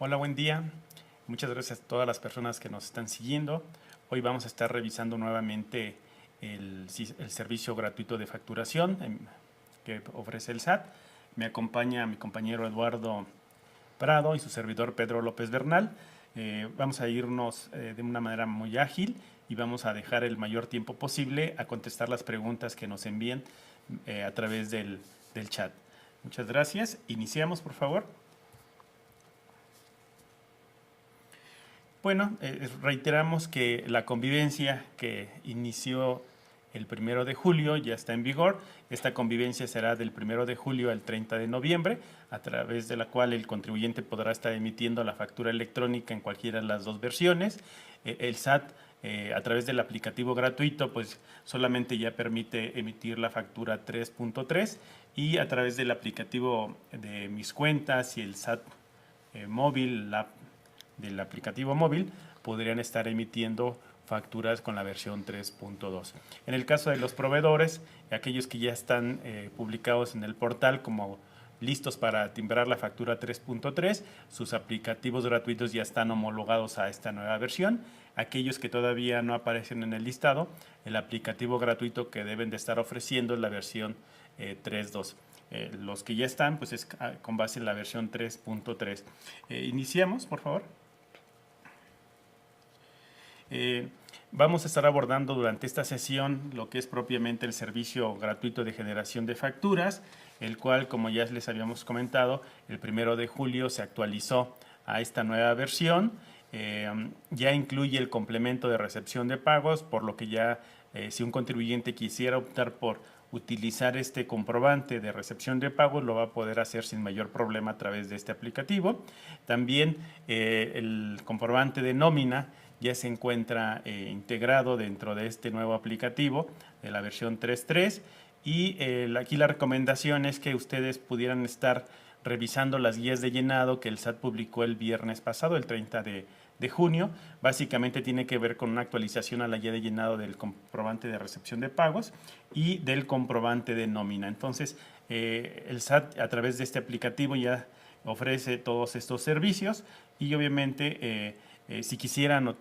Hola, buen día. Muchas gracias a todas las personas que nos están siguiendo. Hoy vamos a estar revisando nuevamente el servicio gratuito de facturación que ofrece el SAT. Me acompaña mi compañero Eduardo Prado y su servidor Pedro López Bernal. Vamos a irnos de una manera muy ágil y vamos a dejar el mayor tiempo posible a contestar las preguntas que nos envíen a través del chat. Muchas gracias. Iniciamos, por favor. Bueno, reiteramos que la convivencia que inició el 1 de julio ya está en vigor. Esta convivencia será del 1 de julio al 30 de noviembre, a través de la cual el contribuyente podrá estar emitiendo la factura electrónica en cualquiera de las dos versiones. El SAT, a través del aplicativo gratuito, pues solamente ya permite emitir la factura 3.3, y a través del aplicativo de Mis Cuentas y el SAT móvil, la app del aplicativo móvil, podrían estar emitiendo facturas con la versión 3.2. En el caso de los proveedores, aquellos que ya están publicados en el portal como listos para timbrar la factura 3.3, sus aplicativos gratuitos ya están homologados a esta nueva versión. Aquellos que todavía no aparecen en el listado, el aplicativo gratuito que deben de estar ofreciendo es la versión 3.2. Los que ya están, pues es con base en la versión 3.3. Iniciamos, por favor. Vamos a estar abordando durante esta sesión lo que es propiamente el servicio gratuito de generación de facturas, el cual, como ya les habíamos comentado, el 1 de julio se actualizó a esta nueva versión. Ya incluye el complemento de recepción de pagos, por lo que ya si un contribuyente quisiera optar por utilizar este comprobante de recepción de pagos, lo va a poder hacer sin mayor problema a través de este aplicativo. También el comprobante de nómina ya se encuentra integrado dentro de este nuevo aplicativo de la versión 3.3, y aquí la recomendación es que ustedes pudieran estar revisando las guías de llenado que el SAT publicó el viernes pasado, el 30 de junio. Básicamente tiene que ver con una actualización a la guía de llenado del comprobante de recepción de pagos y del comprobante de nómina. Entonces, el SAT a través de este aplicativo ya ofrece todos estos servicios, y obviamente si quisieran o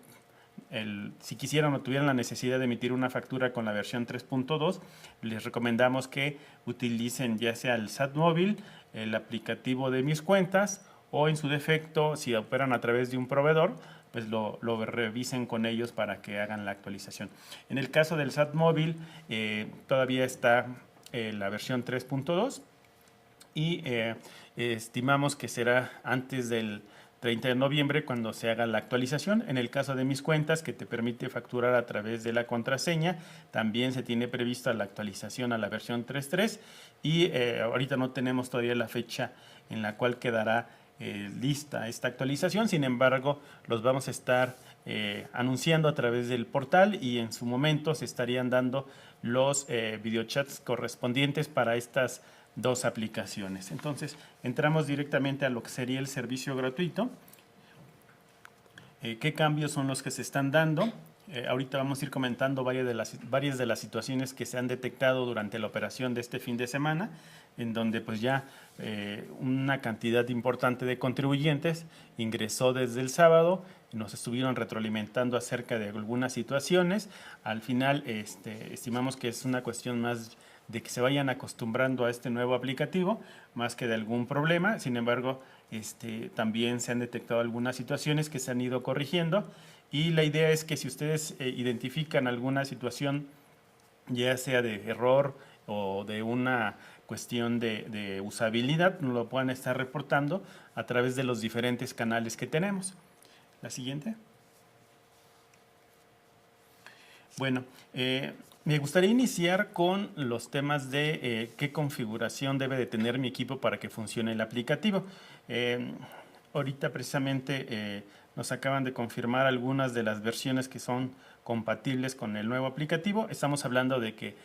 tuvieran la necesidad de emitir una factura con la versión 3.2, les recomendamos que utilicen ya sea el SAT móvil, el aplicativo de Mis Cuentas, o en su defecto, si operan a través de un proveedor, pues lo revisen con ellos para que hagan la actualización. En el caso del SAT móvil, todavía está la versión 3.2, y estimamos que será antes del 30 de noviembre cuando se haga la actualización. En el caso de Mis Cuentas, que te permite facturar a través de la contraseña, también se tiene prevista la actualización a la versión 3.3, y ahorita no tenemos todavía la fecha en la cual quedará lista esta actualización. Sin embargo, los vamos a estar anunciando a través del portal, y en su momento se estarían dando los videochats correspondientes para estas dos aplicaciones. Entonces, entramos directamente a lo que sería el servicio gratuito. ¿Qué cambios son los que se están dando? Ahorita vamos a ir comentando varias de las situaciones que se han detectado durante la operación de este fin de semana, en donde pues ya una cantidad importante de contribuyentes ingresó desde el sábado, nos estuvieron retroalimentando acerca de algunas situaciones. Al final estimamos que es una cuestión más de que se vayan acostumbrando a este nuevo aplicativo, más que de algún problema. Sin embargo, también se han detectado algunas situaciones que se han ido corrigiendo, y la idea es que si ustedes identifican alguna situación, ya sea de error o de una cuestión de usabilidad, nos lo puedan estar reportando a través de los diferentes canales que tenemos. La siguiente. Bueno, me gustaría iniciar con los temas de qué configuración debe de tener mi equipo para que funcione el aplicativo. Ahorita precisamente nos acaban de confirmar algunas de las versiones que son compatibles con el nuevo aplicativo. Estamos hablando de que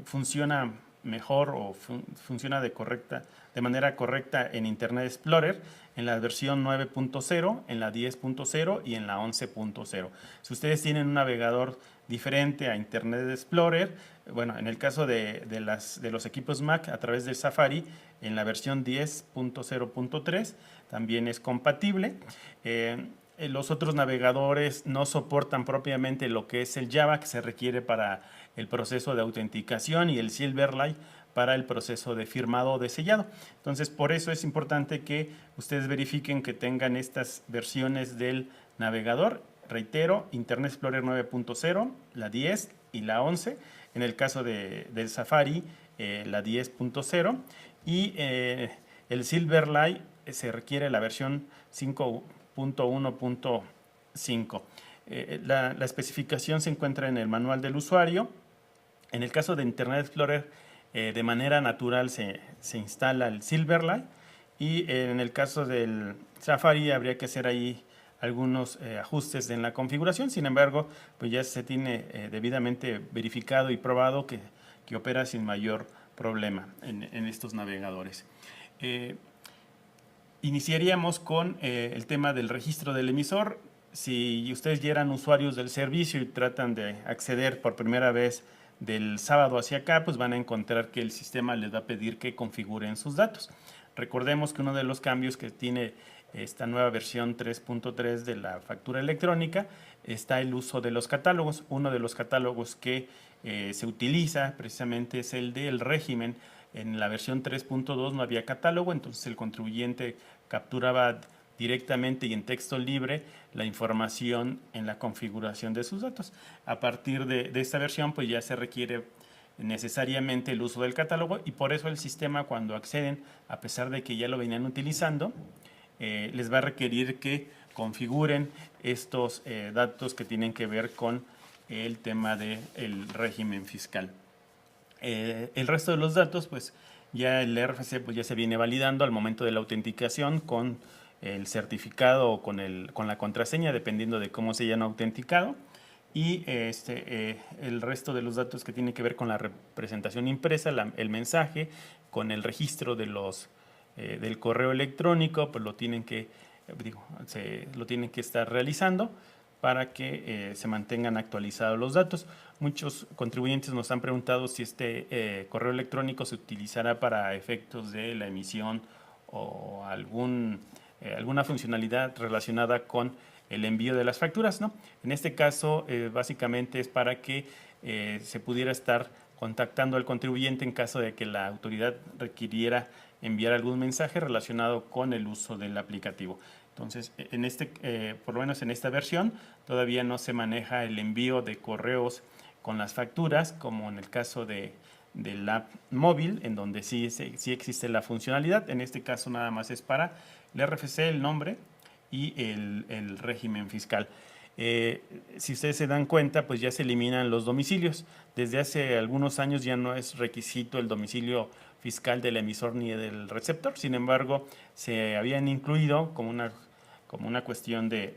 funciona mejor o funciona de manera correcta en Internet Explorer, en la versión 9.0, en la 10.0 y en la 11.0. Si ustedes tienen un navegador diferente a Internet Explorer, bueno, en el caso de los equipos Mac, a través del Safari, en la versión 10.0.3 también es compatible. Los otros navegadores no soportan propiamente lo que es el Java, que se requiere para el proceso de autenticación, y el Silverlight para el proceso de firmado o de sellado. Entonces, por eso es importante que ustedes verifiquen que tengan estas versiones del navegador. Reitero, Internet Explorer 9.0, la 10 y la 11. En el caso del Safari, la 10.0. Y el Silverlight se requiere la versión 5.1.5. La especificación se encuentra en el manual del usuario. En el caso de Internet Explorer, de manera natural se instala el Silverlight, y en el caso del Safari habría que hacer ahí algunos ajustes en la configuración. Sin embargo, pues ya se tiene debidamente verificado y probado que opera sin mayor problema en estos navegadores. Iniciaríamos con el tema del registro del emisor. Si ustedes ya eran usuarios del servicio y tratan de acceder por primera vez del sábado hacia acá, pues van a encontrar que el sistema les va a pedir que configuren sus datos. Recordemos que uno de los cambios que tiene esta nueva versión 3.3 de la factura electrónica está el uso de los catálogos. Uno de los catálogos que se utiliza precisamente es el del régimen. En la versión 3.2 no había catálogo, entonces el contribuyente capturaba directamente y en texto libre la información en la configuración de sus datos. A partir de esta versión, pues ya se requiere necesariamente el uso del catálogo, y por eso el sistema, cuando acceden, a pesar de que ya lo venían utilizando, les va a requerir que configuren estos datos que tienen que ver con el tema del régimen fiscal. El resto de los datos, pues ya el RFC pues ya se viene validando al momento de la autenticación con el certificado o con la contraseña, dependiendo de cómo se hayan autenticado. Y el resto de los datos que tienen que ver con la representación impresa, el mensaje, con el registro de del correo electrónico, pues lo tienen que estar realizando para que se mantengan actualizados los datos. Muchos contribuyentes nos han preguntado si este correo electrónico se utilizará para efectos de la emisión o alguna funcionalidad relacionada con el envío de las facturas, ¿no? En este caso, básicamente es para que se pudiera estar contactando al contribuyente en caso de que la autoridad requiriera enviar algún mensaje relacionado con el uso del aplicativo. Entonces, por lo menos en esta versión, todavía no se maneja el envío de correos con las facturas, como en el caso del app móvil, en donde sí existe la funcionalidad. En este caso nada más es para el RFC, el nombre y el régimen fiscal. Si ustedes se dan cuenta, pues ya se eliminan los domicilios. Desde hace algunos años ya no es requisito el domicilio fiscal del emisor ni del receptor. Sin embargo, se habían incluido como una cuestión de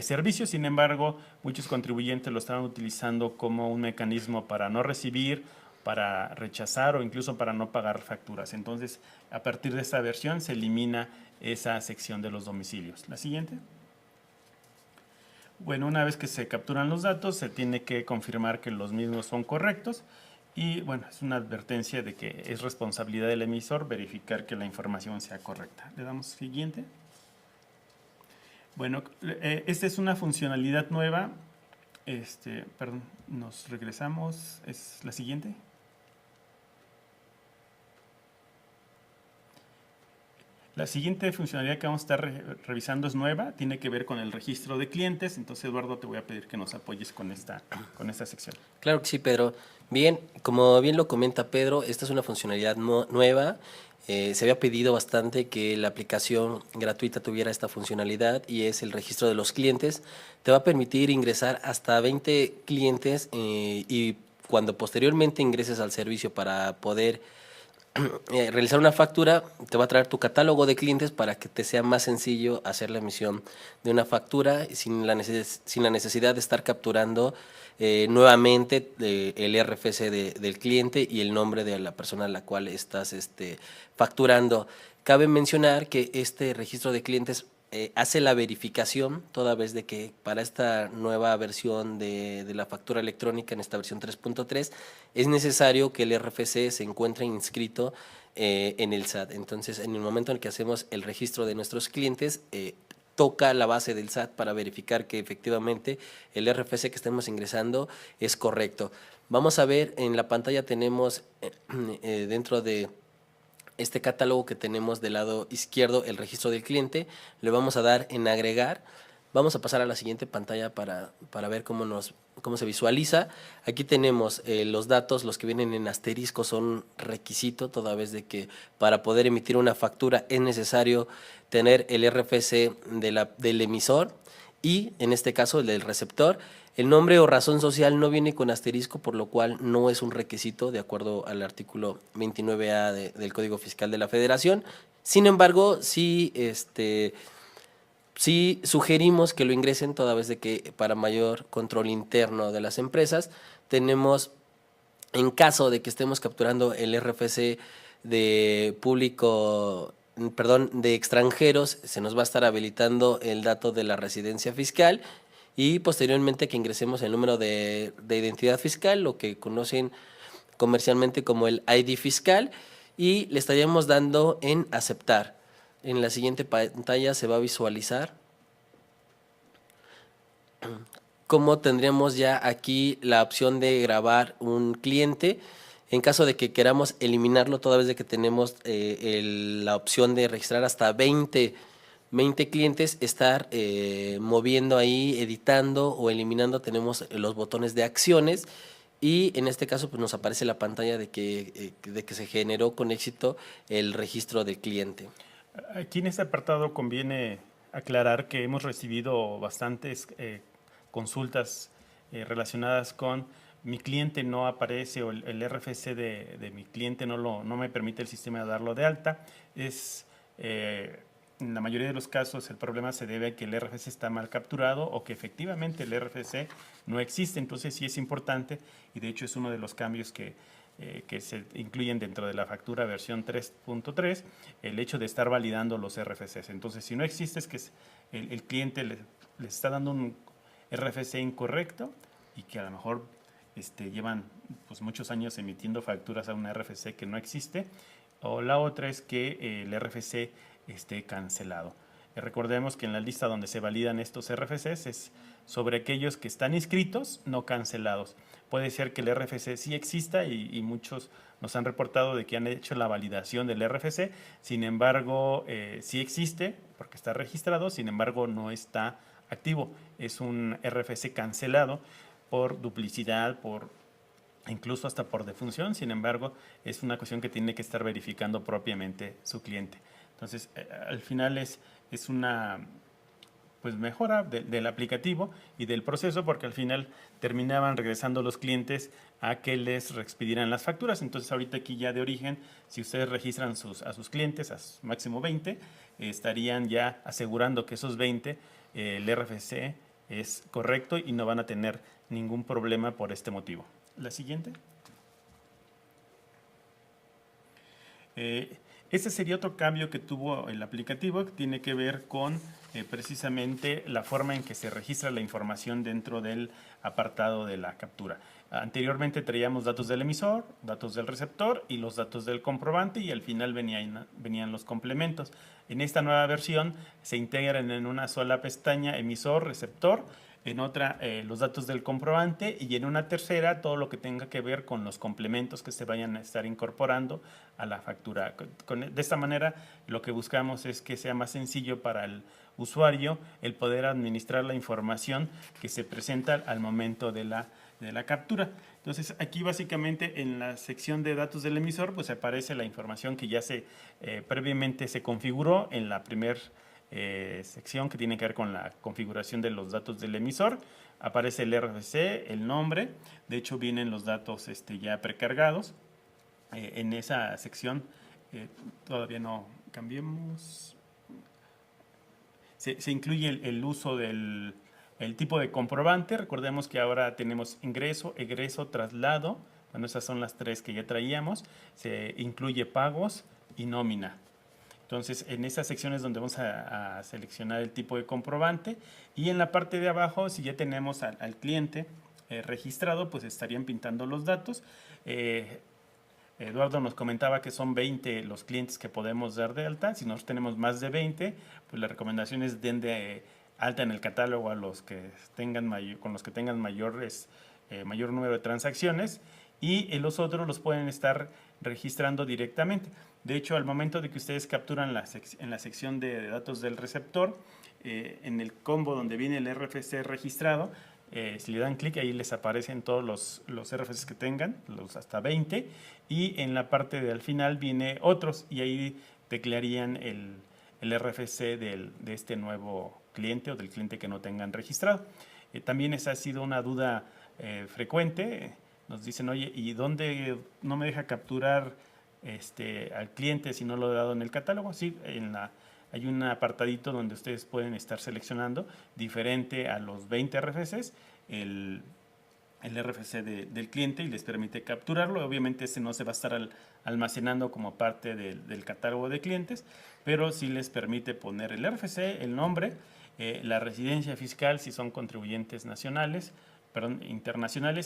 servicio. Sin embargo, muchos contribuyentes lo estaban utilizando como un mecanismo para no recibir, para rechazar o incluso para no pagar facturas. Entonces, a partir de esta versión se elimina esa sección de los domicilios. La siguiente. Bueno, una vez que se capturan los datos, se tiene que confirmar que los mismos son correctos, y bueno, es una advertencia de que es responsabilidad del emisor verificar que la información sea correcta. Le damos siguiente. Bueno, esta es una funcionalidad nueva. Perdón, nos regresamos. ¿Es la siguiente? La siguiente funcionalidad que vamos a estar revisando es nueva, tiene que ver con el registro de clientes. Entonces, Eduardo, te voy a pedir que nos apoyes con esta sección. Claro que sí, Pedro. Bien, como bien lo comenta Pedro, esta es una funcionalidad nueva. Se había pedido bastante que la aplicación gratuita tuviera esta funcionalidad, y es el registro de los clientes. Te va a permitir ingresar hasta 20 clientes y cuando posteriormente ingreses al servicio para poder realizar una factura, te va a traer tu catálogo de clientes para que te sea más sencillo hacer la emisión de una factura sin la necesidad de estar capturando nuevamente el RFC del cliente y el nombre de la persona a la cual estás facturando. Cabe mencionar que este registro de clientes hace la verificación, toda vez de que para esta nueva versión de la factura electrónica, en esta versión 3.3, es necesario que el RFC se encuentre inscrito en el SAT. Entonces, en el momento en el que hacemos el registro de nuestros clientes, toca la base del SAT para verificar que efectivamente el RFC que estemos ingresando es correcto. Vamos a ver, en la pantalla tenemos dentro de este catálogo que tenemos del lado izquierdo, el registro del cliente, le vamos a dar en agregar. Vamos a pasar a la siguiente pantalla para ver cómo se visualiza. Aquí tenemos los datos, los que vienen en asterisco son requisito, toda vez de que para poder emitir una factura es necesario tener el RFC del emisor y, en este caso, el del receptor. El nombre o razón social no viene con asterisco, por lo cual no es un requisito de acuerdo al artículo 29A del Código Fiscal de la Federación. Sin embargo, sí sugerimos que lo ingresen, toda vez de que para mayor control interno de las empresas tenemos, en caso de que estemos capturando el RFC de de extranjeros, se nos va a estar habilitando el dato de la residencia fiscal y posteriormente que ingresemos el número de identidad fiscal, lo que conocen comercialmente como el ID fiscal, y le estaríamos dando en aceptar. En la siguiente pantalla se va a visualizar cómo tendríamos ya aquí la opción de grabar un cliente. En caso de que queramos eliminarlo, toda vez de que tenemos la opción de registrar hasta 20 clientes, estar moviendo ahí, editando o eliminando, tenemos los botones de acciones y en este caso pues nos aparece la pantalla de que se generó con éxito el registro del cliente. Aquí en este apartado conviene aclarar que hemos recibido bastantes consultas relacionadas con mi cliente no aparece o el RFC de mi cliente no me permite el sistema darlo de alta. En la mayoría de los casos el problema se debe a que el RFC está mal capturado o que efectivamente el RFC no existe. Entonces sí es importante y de hecho es uno de los cambios que se incluyen dentro de la factura versión 3.3, el hecho de estar validando los RFCs. Entonces si no existe es que el cliente le está dando un RFC incorrecto y que a lo mejor llevan pues, muchos años emitiendo facturas a un RFC que no existe, o la otra es que el RFC esté cancelado. Recordemos que en la lista donde se validan estos RFCs es sobre aquellos que están inscritos, no cancelados. Puede ser que el RFC sí exista y muchos nos han reportado de que han hecho la validación del RFC, sin embargo sí existe porque está registrado, sin embargo no está activo. Es un RFC cancelado por duplicidad, incluso hasta por defunción. Sin embargo, es una cuestión que tiene que estar verificando propiamente su cliente. Entonces, al final es una pues mejora del aplicativo y del proceso, porque al final terminaban regresando los clientes a que les reexpidieran las facturas. Entonces, ahorita aquí ya de origen, si ustedes registran a sus clientes, a máximo 20, estarían ya asegurando que esos 20, el RFC es correcto y no van a tener ningún problema por este motivo. La siguiente. Este sería otro cambio que tuvo el aplicativo, que tiene que ver con precisamente la forma en que se registra la información dentro del apartado de la captura. Anteriormente traíamos datos del emisor, datos del receptor y los datos del comprobante y al final venían los complementos. En esta nueva versión se integran en una sola pestaña emisor, receptor, en otra los datos del comprobante y en una tercera todo lo que tenga que ver con los complementos que se vayan a estar incorporando a la factura. De esta manera lo que buscamos es que sea más sencillo para el usuario el poder administrar la información que se presenta al momento de la captura. Entonces aquí básicamente en la sección de datos del emisor pues aparece la información que ya previamente se configuró en la primera sección que tiene que ver con la configuración de los datos del emisor. Aparece el RFC, el nombre, de hecho vienen los datos ya precargados. En esa sección todavía no cambiemos. Se incluye el uso del tipo de comprobante. Recordemos que ahora tenemos ingreso, egreso, traslado. Bueno, esas son las tres que ya traíamos. Se incluye pagos y nómina. Entonces, en esas secciones donde vamos a seleccionar el tipo de comprobante, y en la parte de abajo, si ya tenemos al cliente registrado, pues estarían pintando los datos. Eduardo nos comentaba que son 20 los clientes que podemos dar de alta. Si nosotros tenemos más de 20, pues la recomendación es den de alta en el catálogo a los que tengan con los que tengan mayor número de transacciones, y los otros los pueden estar registrando directamente. De hecho, al momento de que ustedes capturan en la sección de datos del receptor, en el combo donde viene el RFC registrado, si le dan clic, ahí les aparecen todos los RFCs que tengan, los hasta 20, y en la parte de al final viene otros, y ahí teclearían el RFC de este nuevo cliente o del cliente que no tengan registrado. También esa ha sido una duda frecuente. Nos dicen, oye, ¿y dónde no me deja capturar al cliente si no lo he dado en el catálogo? Sí, hay un apartadito donde ustedes pueden estar seleccionando diferente a los 20 RFCs el RFC del cliente, y les permite capturarlo. Obviamente este no se va a estar almacenando como parte del catálogo de clientes, pero sí les permite poner el RFC, el nombre, la residencia fiscal si son contribuyentes internacionales.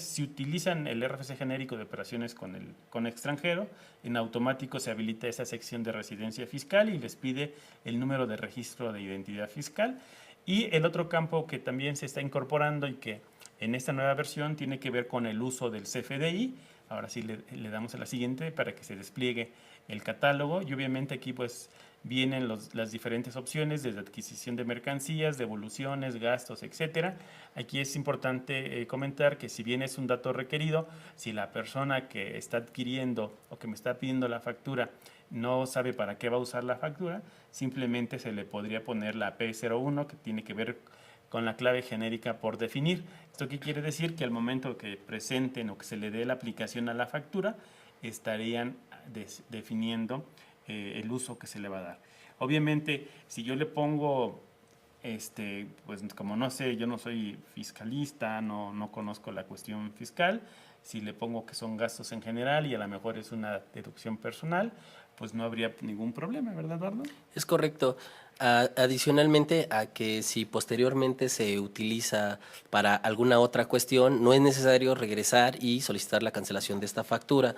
Si utilizan el RFC genérico de operaciones con extranjero, en automático se habilita esa sección de residencia fiscal y les pide el número de registro de identidad fiscal. Y el otro campo que también se está incorporando y que en esta nueva versión tiene que ver con el uso del CFDI. Ahora sí le damos a la siguiente para que se despliegue el catálogo, y obviamente aquí pues vienen las diferentes opciones desde adquisición de mercancías, devoluciones, gastos, etcétera. Aquí es importante comentar que si bien es un dato requerido, si la persona que está adquiriendo o que me está pidiendo la factura no sabe para qué va a usar la factura, simplemente se le podría poner la P01, que tiene que ver con la clave genérica por definir. ¿Esto qué quiere decir? Que al momento que presenten o que se le dé la aplicación a la factura, estarían definiendo el uso que se le va a dar. Obviamente, si yo le pongo, pues como no sé, yo no soy fiscalista, no conozco la cuestión fiscal, si le pongo que son gastos en general y a lo mejor es una deducción personal, pues no habría ningún problema, ¿verdad, Eduardo? Es correcto. Adicionalmente a que si posteriormente se utiliza para alguna otra cuestión, no es necesario regresar y solicitar la cancelación de esta factura.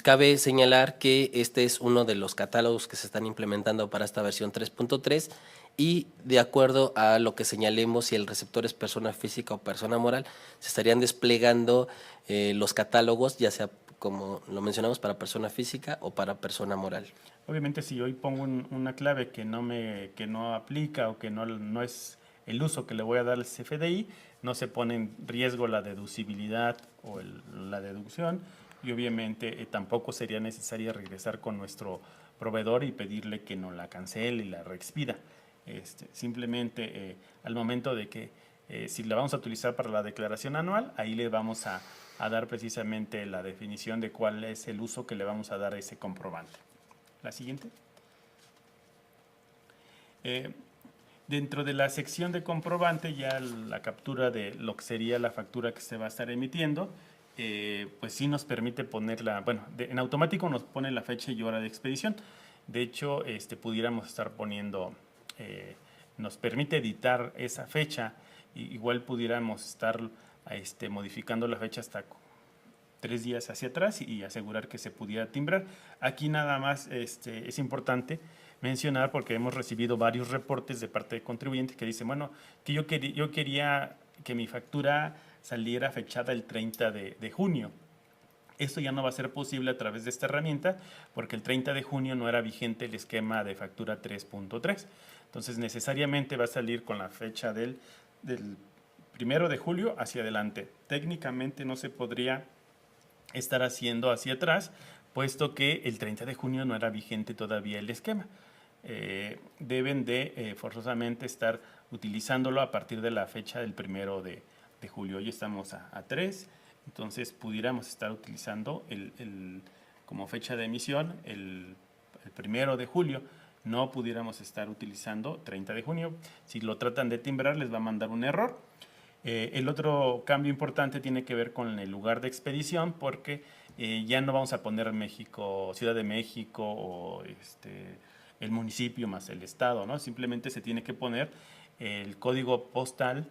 Cabe señalar que este es uno de los catálogos que se están implementando para esta versión 3.3, y de acuerdo a lo que señalemos, si el receptor es persona física o persona moral, se estarían desplegando los catálogos, ya sea como lo mencionamos, para persona física o para persona moral. Obviamente, si hoy pongo una clave que no aplica o que no es el uso que le voy a dar al CFDI, no se pone en riesgo la deducibilidad o la deducción, y obviamente tampoco sería necesario regresar con nuestro proveedor y pedirle que nos la cancele y la reexpida. Simplemente al momento de que si la vamos a utilizar para la declaración anual, ahí le vamos a dar precisamente la definición de cuál es el uso que le vamos a dar a ese comprobante. La siguiente. Dentro de la sección de comprobante, ya la captura de lo que sería la factura que se va a estar emitiendo, pues sí nos permite ponerla, bueno, en automático nos pone la fecha y hora de expedición. De hecho, pudiéramos estar poniendo, nos permite editar esa fecha, igual pudiéramos estar modificando la fecha hasta 3 días hacia atrás y asegurar que se pudiera timbrar. Aquí nada más es importante mencionar, porque hemos recibido varios reportes de parte de contribuyentes que dicen, bueno, que yo quería que mi factura saliera fechada el 30 de junio. Esto ya no va a ser posible a través de esta herramienta, porque el 30 de junio no era vigente el esquema de factura 3.3. Entonces necesariamente va a salir con la fecha del 1 de julio hacia adelante. Técnicamente no se podría estar haciendo hacia atrás, puesto que el 30 de junio no era vigente todavía el esquema. Deben de forzosamente estar utilizándolo a partir de la fecha del 1 de julio. Hoy estamos a 3, entonces pudiéramos estar utilizando como fecha de emisión el 1 de julio. No pudiéramos estar utilizando 30 de junio. Si lo tratan de timbrar, les va a mandar un error. El otro cambio importante tiene que ver con el lugar de expedición, porque ya no vamos a poner México, Ciudad de México o el municipio más el estado, ¿no? Simplemente se tiene que poner el código postal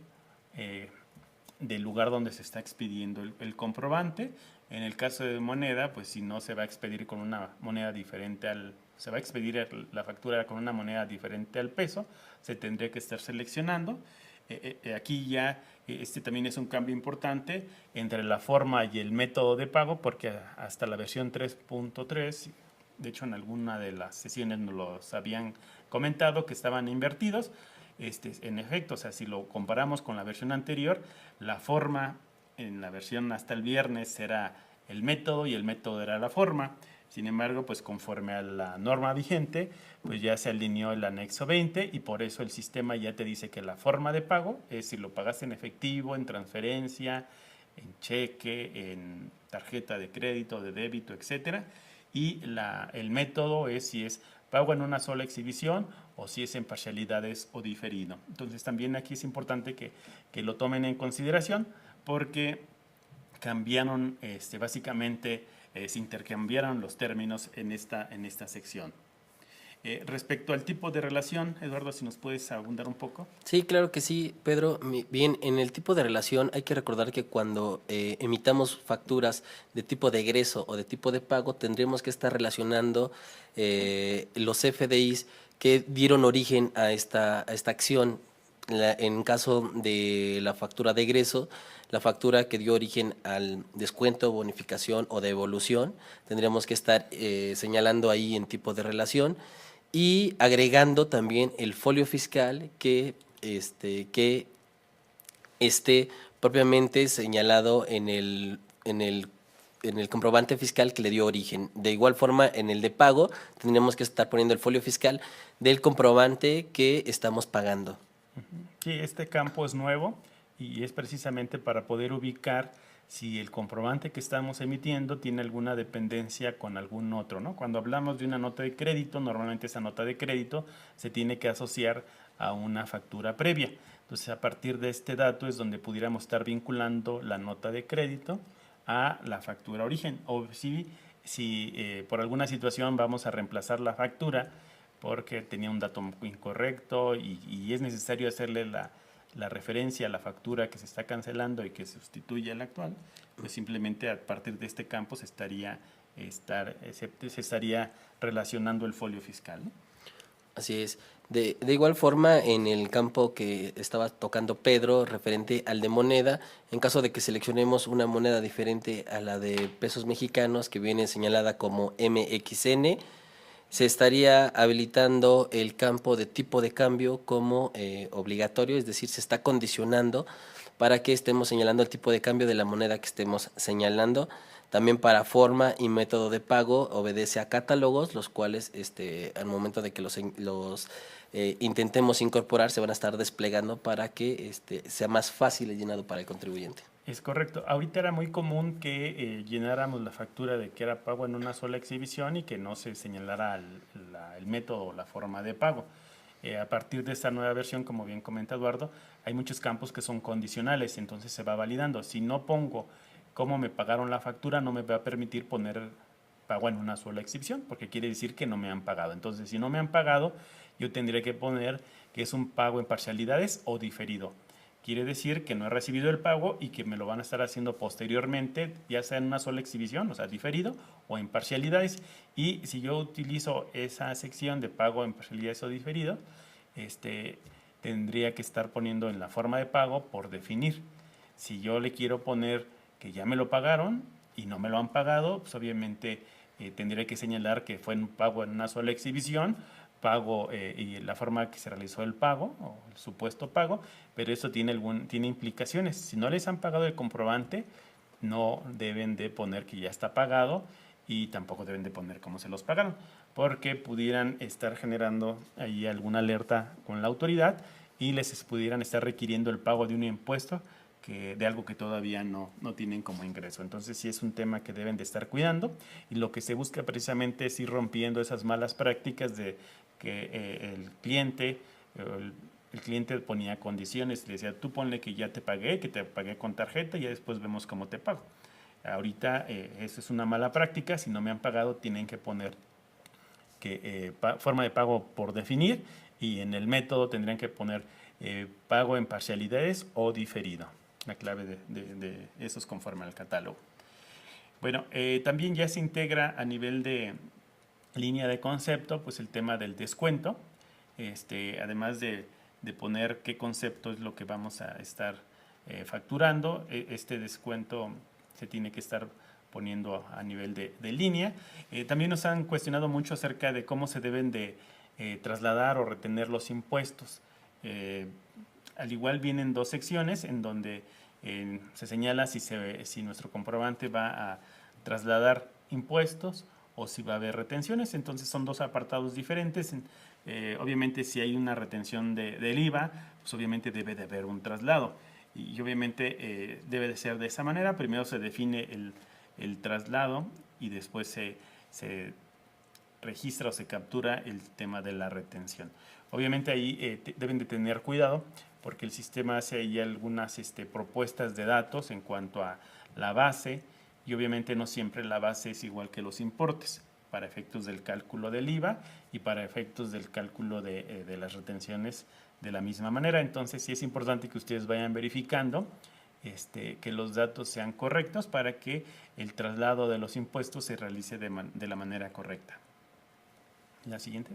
del lugar donde se está expidiendo el comprobante. En el caso de moneda, pues si no se va a expedir con una moneda diferente se va a expedir la factura con una moneda diferente al peso, se tendría que estar seleccionando. Aquí ya este también es un cambio importante entre la forma y el método de pago, porque hasta la versión 3.3, de hecho en alguna de las sesiones nos los habían comentado que estaban invertidos. En efecto, o sea, si lo comparamos con la versión anterior, la forma en la versión hasta el viernes era el método y el método era la forma. Sin embargo, pues conforme a la norma vigente, pues ya se alineó el anexo 20 y por eso el sistema ya te dice que la forma de pago es si lo pagaste en efectivo, en transferencia, en cheque, en tarjeta de crédito, de débito, etcétera. Y el método es si es pago en una sola exhibición o si es en parcialidades o diferido. Entonces también aquí es importante que lo tomen en consideración porque cambiaron, básicamente se intercambiaron los términos en esta sección. Respecto al tipo de relación, Eduardo, si nos puedes abundar un poco. Sí, claro que sí, Pedro. Bien, en el tipo de relación hay que recordar que cuando emitamos facturas de tipo de egreso o de tipo de pago, tendríamos que estar relacionando los FDIs que dieron origen a esta acción. En caso de la factura de egreso, la factura que dio origen al descuento, bonificación o devolución, tendríamos que estar señalando ahí en tipo de relación y agregando también el folio fiscal que esté propiamente señalado en el comprobante fiscal que le dio origen. De igual forma, en el de pago tendríamos que estar poniendo el folio fiscal del comprobante que estamos pagando. Sí, este campo es nuevo y es precisamente para poder ubicar si el comprobante que estamos emitiendo tiene alguna dependencia con algún otro, ¿no? Cuando hablamos de una nota de crédito, normalmente esa nota de crédito se tiene que asociar a una factura previa. Entonces, a partir de este dato es donde pudiéramos estar vinculando la nota de crédito a la factura origen. O si por alguna situación vamos a reemplazar la factura porque tenía un dato incorrecto y es necesario hacerle la referencia a la factura que se está cancelando y que sustituye a la actual, pues simplemente a partir de este campo se estaría relacionando el folio fiscal, ¿no? Así es. De igual forma, en el campo que estaba tocando Pedro, referente al de moneda, en caso de que seleccionemos una moneda diferente a la de pesos mexicanos, que viene señalada como MXN, se estaría habilitando el campo de tipo de cambio como obligatorio, es decir, se está condicionando para que estemos señalando el tipo de cambio de la moneda que estemos señalando. También para forma y método de pago obedece a catálogos, los cuales al momento de que los intentemos incorporar se van a estar desplegando para que sea más fácil el llenado para el contribuyente. Es correcto. Ahorita era muy común que llenáramos la factura de que era pago en una sola exhibición y que no se señalara el método o la forma de pago. A partir de esta nueva versión, como bien comenta Eduardo, hay muchos campos que son condicionales, entonces se va validando. Si no pongo cómo me pagaron la factura, no me va a permitir poner pago en una sola exhibición, porque quiere decir que no me han pagado. Entonces, si no me han pagado, yo tendría que poner que es un pago en parcialidades o diferido. Quiere decir que no he recibido el pago y que me lo van a estar haciendo posteriormente, ya sea en una sola exhibición, o sea, diferido o en parcialidades. Y si yo utilizo esa sección de pago en parcialidades o diferido, tendría que estar poniendo en la forma de pago por definir. Si yo le quiero poner que ya me lo pagaron y no me lo han pagado, pues obviamente tendría que señalar que fue un pago en una sola exhibición, pago y la forma que se realizó el pago o el supuesto pago, pero eso tiene implicaciones. Si no les han pagado el comprobante, no deben de poner que ya está pagado y tampoco deben de poner cómo se los pagaron, porque pudieran estar generando ahí alguna alerta con la autoridad y les pudieran estar requiriendo el pago de un impuesto de algo que todavía no tienen como ingreso. Entonces sí es un tema que deben de estar cuidando y lo que se busca precisamente es ir rompiendo esas malas prácticas de que el cliente ponía condiciones, le decía, tú ponle que ya te pagué, que te pagué con tarjeta y ya después vemos cómo te pago. Ahorita eso es una mala práctica, si no me han pagado tienen que poner forma de pago por definir, y en el método tendrían que poner pago en parcialidades o diferido. La clave de eso es conforme al catálogo. Bueno, también ya se integra a nivel de línea de concepto, pues el tema del descuento, además de poner qué concepto es lo que vamos a estar facturando. Este descuento se tiene que estar poniendo a nivel de línea. También nos han cuestionado mucho acerca de cómo se deben de trasladar o retener los impuestos. Al igual vienen dos secciones en donde se señala si nuestro comprobante va a trasladar impuestos o si va a haber retenciones. Entonces son dos apartados diferentes. Obviamente si hay una retención del IVA, pues obviamente debe de haber un traslado. Y obviamente debe de ser de esa manera. Primero se define el traslado y después se registra o se captura el tema de la retención. Obviamente ahí deben de tener cuidado porque el sistema hace ahí algunas propuestas de datos en cuanto a la base, y obviamente no siempre la base es igual que los importes para efectos del cálculo del IVA y para efectos del cálculo de las retenciones de la misma manera. Entonces sí es importante que ustedes vayan verificando que los datos sean correctos para que el traslado de los impuestos se realice de la manera correcta. La siguiente.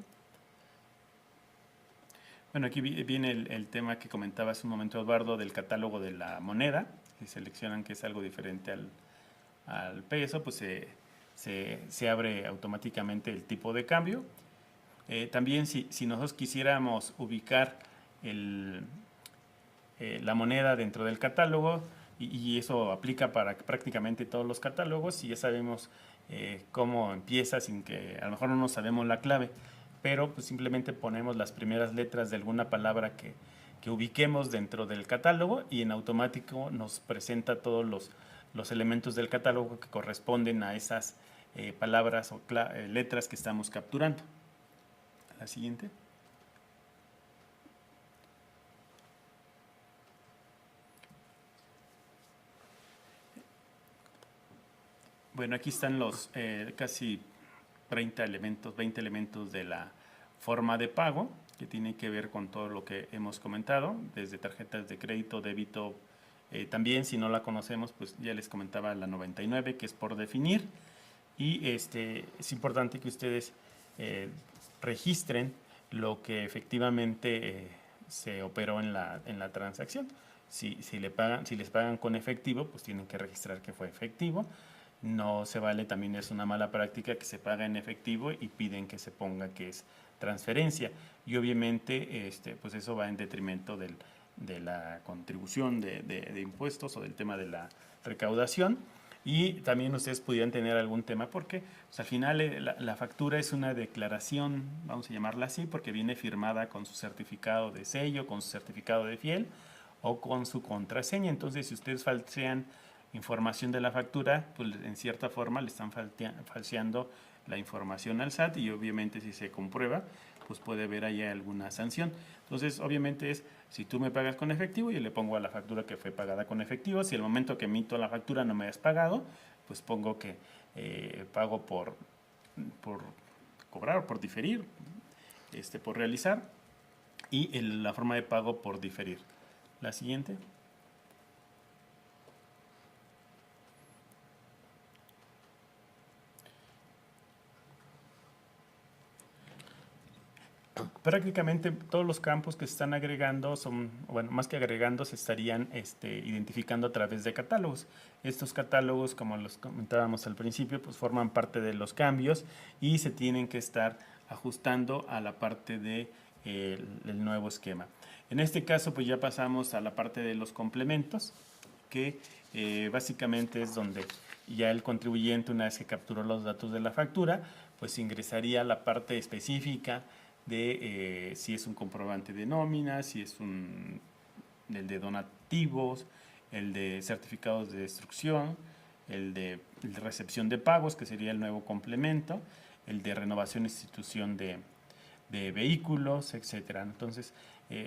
Bueno, aquí viene el tema que comentaba hace un momento Eduardo del catálogo de la moneda. Si seleccionan que es algo diferente al peso, pues se abre automáticamente el tipo de cambio. También si nosotros quisiéramos ubicar la moneda dentro del catálogo, y eso aplica para prácticamente todos los catálogos, y ya sabemos cómo empieza, sin que a lo mejor no sabemos la clave, pero pues simplemente ponemos las primeras letras de alguna palabra que ubiquemos dentro del catálogo, y en automático nos presenta todos los elementos del catálogo que corresponden a esas palabras o letras que estamos capturando. La siguiente. Bueno, aquí están los casi 20 elementos de la forma de pago, que tiene que ver con todo lo que hemos comentado, desde tarjetas de crédito, débito. También, si no la conocemos, pues ya les comentaba la 99, que es por definir. Y es importante que ustedes registren lo que efectivamente se operó en la transacción. Si les pagan con efectivo, pues tienen que registrar que fue efectivo. No se vale, también es una mala práctica que se paga en efectivo y piden que se ponga que es transferencia, y obviamente pues eso va en detrimento de la contribución de impuestos o del tema de la recaudación. Y también ustedes pudieran tener algún tema porque pues, al final la factura es una declaración, vamos a llamarla así, porque viene firmada con su certificado de sello, con su certificado de fiel o con su contraseña. Entonces, si ustedes falsean información de la factura, pues en cierta forma le están falseando la información al SAT, y obviamente si se comprueba, pues puede haber ahí alguna sanción. Entonces, obviamente es, si tú me pagas con efectivo, yo le pongo a la factura que fue pagada con efectivo. Si al momento que emito la factura no me has pagado, pues pongo que pago por cobrar o por diferir, por realizar, y la forma de pago por diferir. La siguiente. Prácticamente todos los campos que se están agregando son, bueno, más que agregando, se estarían identificando a través de catálogos. Estos catálogos, como los comentábamos al principio, pues forman parte de los cambios y se tienen que estar ajustando a la parte del nuevo esquema. En este caso, pues ya pasamos a la parte de los complementos, que básicamente es donde ya el contribuyente, una vez que capturó los datos de la factura, pues ingresaría a la parte específica de si es un comprobante de nómina, si es el de donativos, el de certificados de destrucción, el de recepción de pagos, que sería el nuevo complemento, el de renovación e institución de vehículos, etcétera. Entonces,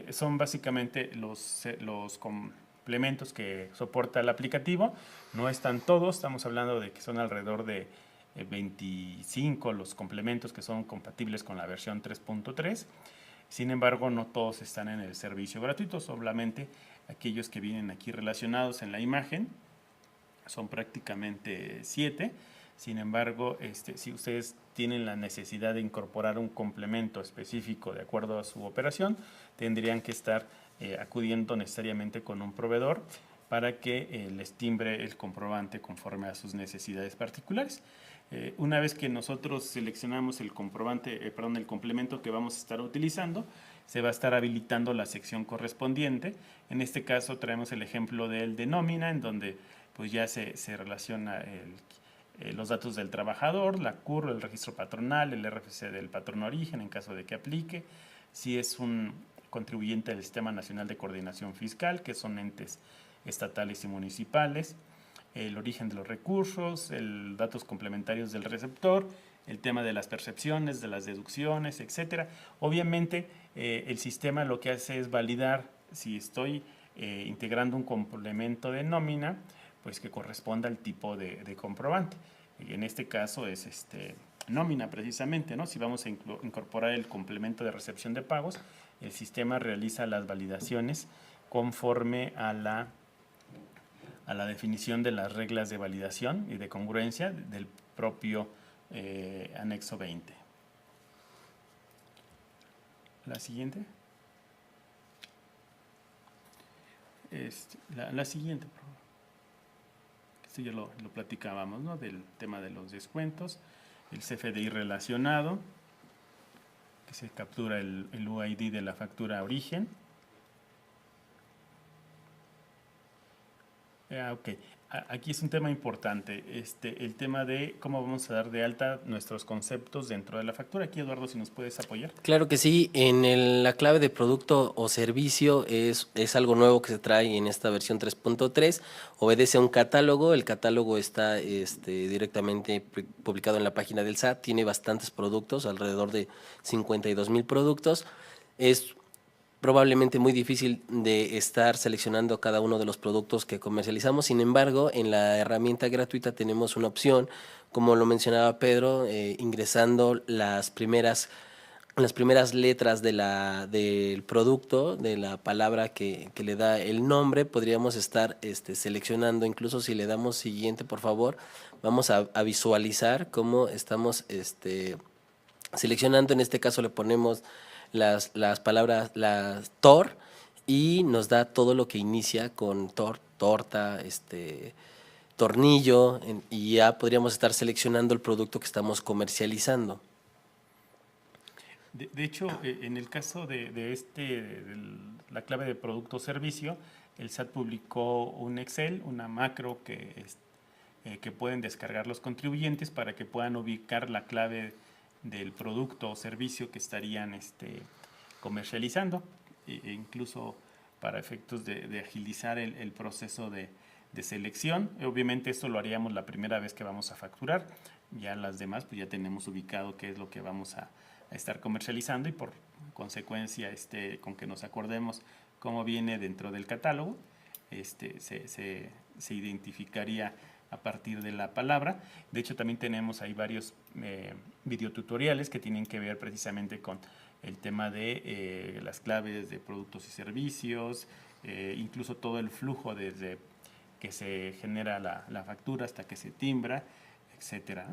son básicamente los complementos que soporta el aplicativo. No están todos, estamos hablando de que son alrededor de 25 los complementos que son compatibles con la versión 3.3. Sin embargo, no todos están en el servicio gratuito, solamente aquellos que vienen aquí relacionados en la imagen. Son prácticamente 7. Sin embargo, si ustedes tienen la necesidad de incorporar un complemento específico de acuerdo a su operación, tendrían que estar acudiendo necesariamente con un proveedor para que les timbre el comprobante conforme a sus necesidades particulares. Una vez que nosotros seleccionamos el el complemento que vamos a estar utilizando, se va a estar habilitando la sección correspondiente. En este caso traemos el ejemplo del de nómina, en donde pues ya se relaciona los datos del trabajador, la CUR, el registro patronal, el RFC del patrón origen en caso de que aplique, si es un contribuyente del Sistema Nacional de Coordinación Fiscal, que son entes estatales y municipales, el origen de los recursos, datos complementarios del receptor, el tema de las percepciones, de las deducciones, etcétera. Obviamente, el sistema lo que hace es validar si estoy integrando un complemento de nómina, pues que corresponda al tipo de comprobante. Y en este caso es nómina precisamente, ¿no? Si vamos a incorporar el complemento de recepción de pagos, el sistema realiza las validaciones conforme a la definición de las reglas de validación y de congruencia del propio anexo 20. La siguiente. La siguiente, por favor. Esto ya lo platicábamos, ¿no? Del tema de los descuentos, el CFDI relacionado, que se captura el UID de la factura origen. Ok, aquí es un tema importante, el tema de cómo vamos a dar de alta nuestros conceptos dentro de la factura. Aquí, Eduardo, si nos puedes apoyar. Claro que sí, la clave de producto o servicio es algo nuevo que se trae en esta versión 3.3, obedece a un catálogo, el catálogo está directamente publicado en la página del SAT, tiene bastantes productos, alrededor de 52,000 productos, es probablemente muy difícil de estar seleccionando cada uno de los productos que comercializamos. Sin embargo, en la herramienta gratuita tenemos una opción, como lo mencionaba Pedro, ingresando las primeras letras del producto, de la palabra que le da el nombre, podríamos estar seleccionando. Incluso si le damos siguiente, por favor, vamos a visualizar cómo estamos seleccionando. En este caso le ponemos las palabras, las TOR, y nos da todo lo que inicia con TOR, torta, tornillo, y ya podríamos estar seleccionando el producto que estamos comercializando. De hecho, en el caso de la clave de producto o servicio, el SAT publicó un Excel, una macro que pueden descargar los contribuyentes para que puedan ubicar la clave del producto o servicio que estarían comercializando, incluso para efectos de agilizar el proceso de selección. Obviamente esto lo haríamos la primera vez que vamos a facturar, ya las demás pues ya tenemos ubicado qué es lo que vamos a estar comercializando, y por consecuencia con que nos acordemos cómo viene dentro del catálogo, se identificaría a partir de la palabra. De hecho, también tenemos ahí varios videotutoriales que tienen que ver precisamente con el tema de las claves de productos y servicios, incluso todo el flujo desde que se genera la factura hasta que se timbra, etcétera.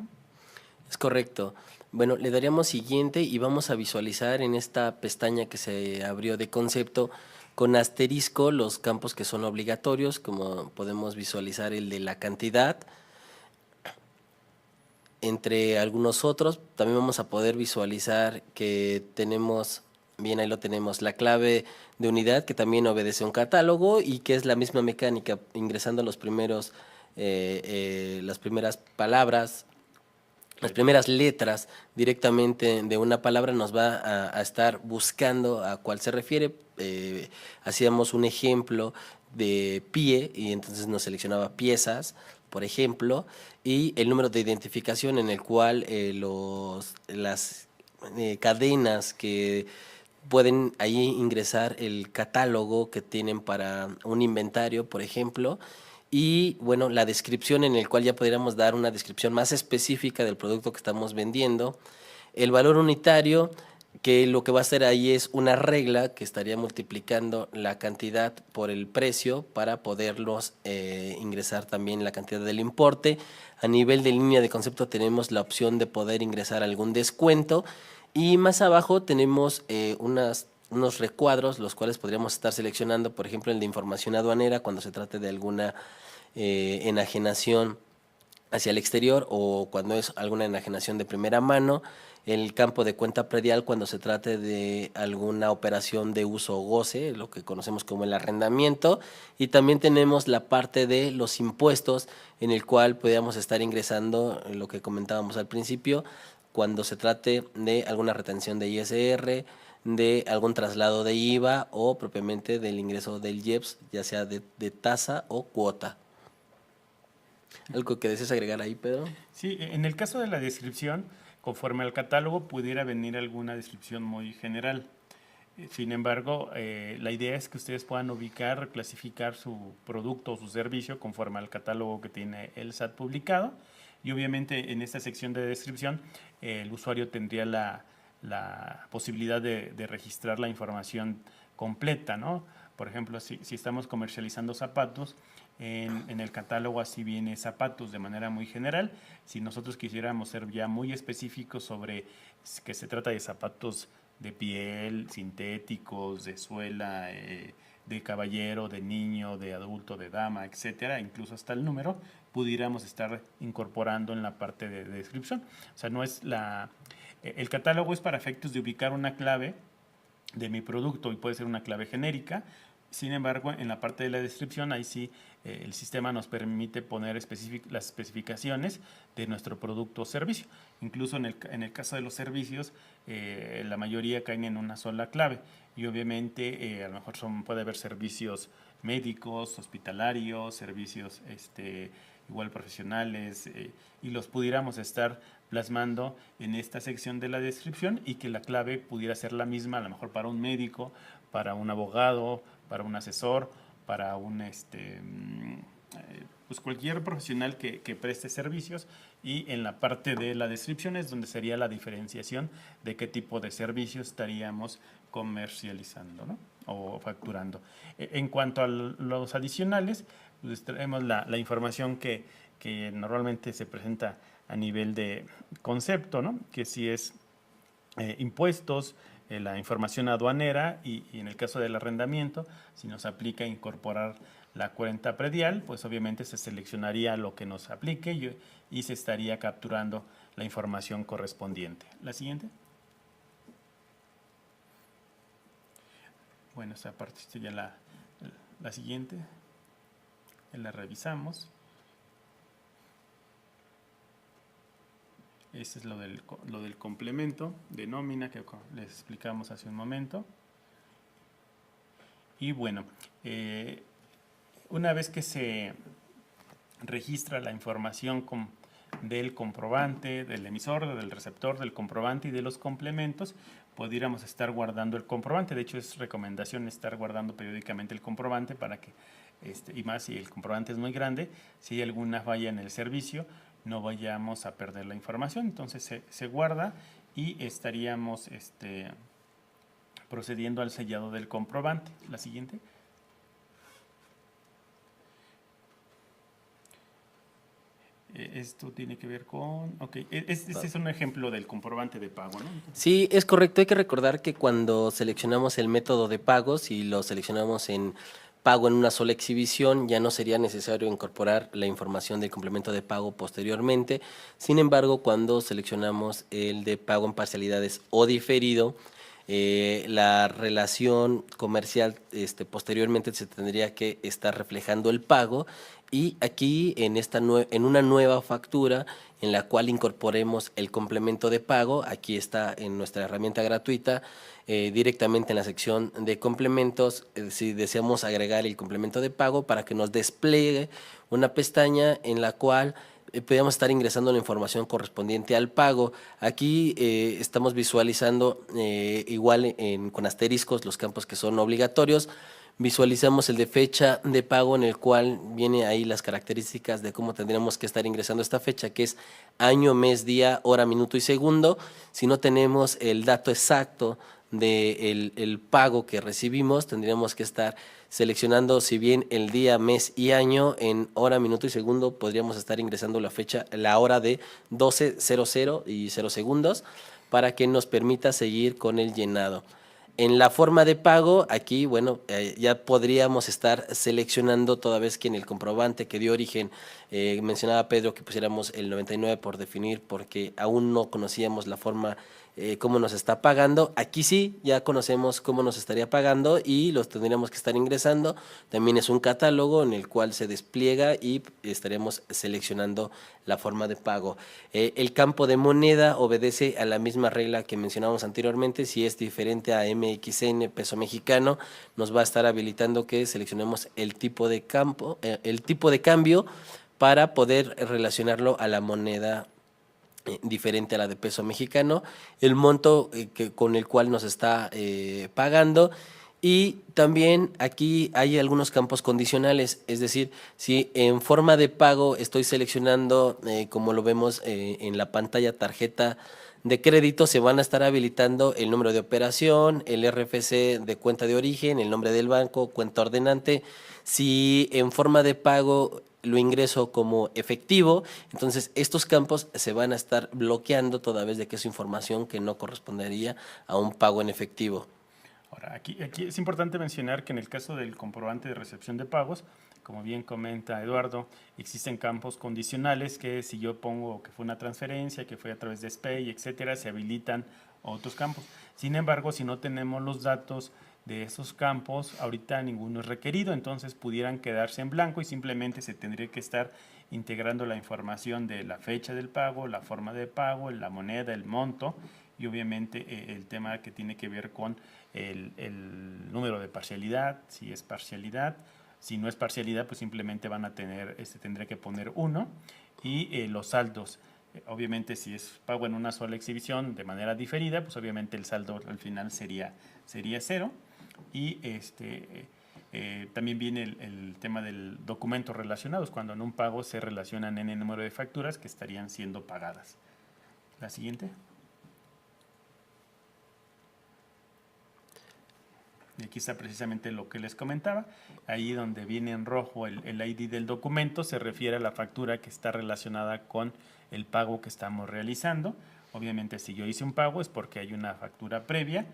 Es correcto. Bueno, le daríamos siguiente y vamos a visualizar en esta pestaña que se abrió de concepto con asterisco los campos que son obligatorios, como podemos visualizar el de la cantidad, entre algunos otros. También vamos a poder visualizar que tenemos, bien, ahí lo tenemos, la clave de unidad, que también obedece a un catálogo y que es la misma mecánica, ingresando las primeras palabras, las primeras letras directamente de una palabra, nos va a estar buscando a cuál se refiere. Hacíamos un ejemplo de pie y entonces nos seleccionaba piezas, por ejemplo, y el número de identificación en el cual las cadenas que pueden ahí ingresar el catálogo que tienen para un inventario, por ejemplo, y bueno, la descripción en el cual ya podríamos dar una descripción más específica del producto que estamos vendiendo. El valor unitario, que lo que va a hacer ahí es una regla que estaría multiplicando la cantidad por el precio para poderlos ingresar también la cantidad del importe. A nivel de línea de concepto tenemos la opción de poder ingresar algún descuento y más abajo tenemos unos recuadros, los cuales podríamos estar seleccionando, por ejemplo, el de información aduanera cuando se trate de alguna enajenación hacia el exterior o cuando es alguna enajenación de primera mano, el campo de cuenta predial cuando se trate de alguna operación de uso o goce, lo que conocemos como el arrendamiento, y también tenemos la parte de los impuestos en el cual podríamos estar ingresando lo que comentábamos al principio, cuando se trate de alguna retención de ISR, de algún traslado de IVA o propiamente del ingreso del IEPS, ya sea de tasa o cuota. ¿Algo que desees agregar ahí, Pedro? Sí, en el caso de la descripción, conforme al catálogo, pudiera venir alguna descripción muy general. Sin embargo, la idea es que ustedes puedan ubicar, clasificar su producto o su servicio conforme al catálogo que tiene el SAT publicado. Y obviamente en esta sección de descripción, el usuario tendría la posibilidad de registrar la información completa, ¿no? Por ejemplo, si estamos comercializando zapatos, en el catálogo así viene zapatos de manera muy general. Si nosotros quisiéramos ser ya muy específicos sobre que se trata de zapatos de piel, sintéticos, de suela, de caballero, de niño, de adulto, de dama, etcétera, incluso hasta el número, pudiéramos estar incorporando en la parte de descripción. O sea, no es el catálogo es para efectos de ubicar una clave de mi producto y puede ser una clave genérica. Sin embargo, en la parte de la descripción, ahí sí el sistema nos permite poner las especificaciones de nuestro producto o servicio. Incluso en el caso de los servicios, la mayoría caen en una sola clave y obviamente a lo mejor puede haber servicios médicos, hospitalarios, servicios igual profesionales y los pudiéramos estar plasmando en esta sección de la descripción y que la clave pudiera ser la misma a lo mejor para un médico, para un abogado, para un asesor, para un pues cualquier profesional que preste servicios, y en la parte de la descripción es donde sería la diferenciación de qué tipo de servicios estaríamos comercializando, ¿no? O facturando. En cuanto a los adicionales, pues traemos la información que normalmente se presenta a nivel de concepto, ¿no? Que si es impuestos, la información aduanera y en el caso del arrendamiento, si nos aplica incorporar la cuenta predial, pues obviamente se seleccionaría lo que nos aplique y se estaría capturando la información correspondiente. La siguiente. Bueno, esta parte sería la siguiente. La revisamos. Este es lo del complemento de nómina que les explicamos hace un momento. Y bueno, una vez que se registra la información del comprobante, del emisor, del receptor, del comprobante y de los complementos, pudiéramos estar guardando el comprobante. De hecho, es recomendación estar guardando periódicamente el comprobante para que, y más si el comprobante es muy grande, si hay alguna falla en el servicio, no vayamos a perder la información. Entonces se guarda y estaríamos procediendo al sellado del comprobante. La siguiente. Esto tiene que ver con... Ok, este es un ejemplo del comprobante de pago, ¿no? Sí, es correcto. Hay que recordar que cuando seleccionamos el método de pago, si lo seleccionamos en pago en una sola exhibición, ya no sería necesario incorporar la información del complemento de pago posteriormente. Sin embargo, cuando seleccionamos el de pago en parcialidades o diferido, la relación comercial posteriormente se tendría que estar reflejando el pago, y aquí en una nueva factura en la cual incorporemos el complemento de pago, aquí está en nuestra herramienta gratuita, directamente en la sección de complementos, si deseamos agregar el complemento de pago para que nos despliegue una pestaña en la cual podríamos estar ingresando la información correspondiente al pago. Aquí estamos visualizando igual con asteriscos los campos que son obligatorios, visualizamos el de fecha de pago, en el cual viene ahí las características de cómo tendríamos que estar ingresando esta fecha, que es año, mes, día, hora, minuto y segundo. Si no tenemos el dato exacto de el pago que recibimos, tendríamos que estar seleccionando, si bien el día, mes y año, en hora, minuto y segundo podríamos estar ingresando la fecha, la hora de 12:00 y 0 segundos, para que nos permita seguir con el llenado. En la forma de pago, aquí, bueno, ya podríamos estar seleccionando, toda vez que en el comprobante que dio origen, mencionaba Pedro que pusiéramos el 99 por definir, porque aún no conocíamos la forma, cómo nos está pagando. Aquí sí, ya conocemos cómo nos estaría pagando y los tendríamos que estar ingresando. También es un catálogo en el cual se despliega y estaremos seleccionando la forma de pago. El campo de moneda obedece a la misma regla que mencionamos anteriormente. Si es diferente a MXN, peso mexicano, nos va a estar habilitando que seleccionemos el tipo de cambio para poder relacionarlo a la moneda diferente a la de peso mexicano, el monto con el cual nos está pagando. Y también aquí hay algunos campos condicionales, es decir, si en forma de pago estoy seleccionando, como lo vemos en la pantalla, tarjeta de crédito, se van a estar habilitando el número de operación, el RFC de cuenta de origen, el nombre del banco, cuenta ordenante. Si en forma de pago lo ingreso como efectivo, entonces estos campos se van a estar bloqueando, toda vez de que es información que no correspondería a un pago en efectivo. Ahora, aquí es importante mencionar que en el caso del comprobante de recepción de pagos, como bien comenta Eduardo, existen campos condicionales que si yo pongo que fue una transferencia, que fue a través de SPEI, etcétera, se habilitan otros campos. Sin embargo, si no tenemos los datos de esos campos, ahorita ninguno es requerido, entonces pudieran quedarse en blanco y simplemente se tendría que estar integrando la información de la fecha del pago, la forma de pago, la moneda, el monto y obviamente el tema que tiene que ver con el número de parcialidad, si es parcialidad. Si no es parcialidad, pues simplemente van a tener, tendré que poner 1 y los saldos. Obviamente, si es pago en una sola exhibición de manera diferida, pues obviamente el saldo al final sería 0. Y también viene el tema del documentos relacionados, cuando en un pago se relacionan n número de facturas que estarían siendo pagadas. La siguiente. Y aquí está precisamente lo que les comentaba. Ahí donde viene en rojo el ID del documento se refiere a la factura que está relacionada con el pago que estamos realizando. Obviamente, si yo hice un pago es porque hay una factura previa.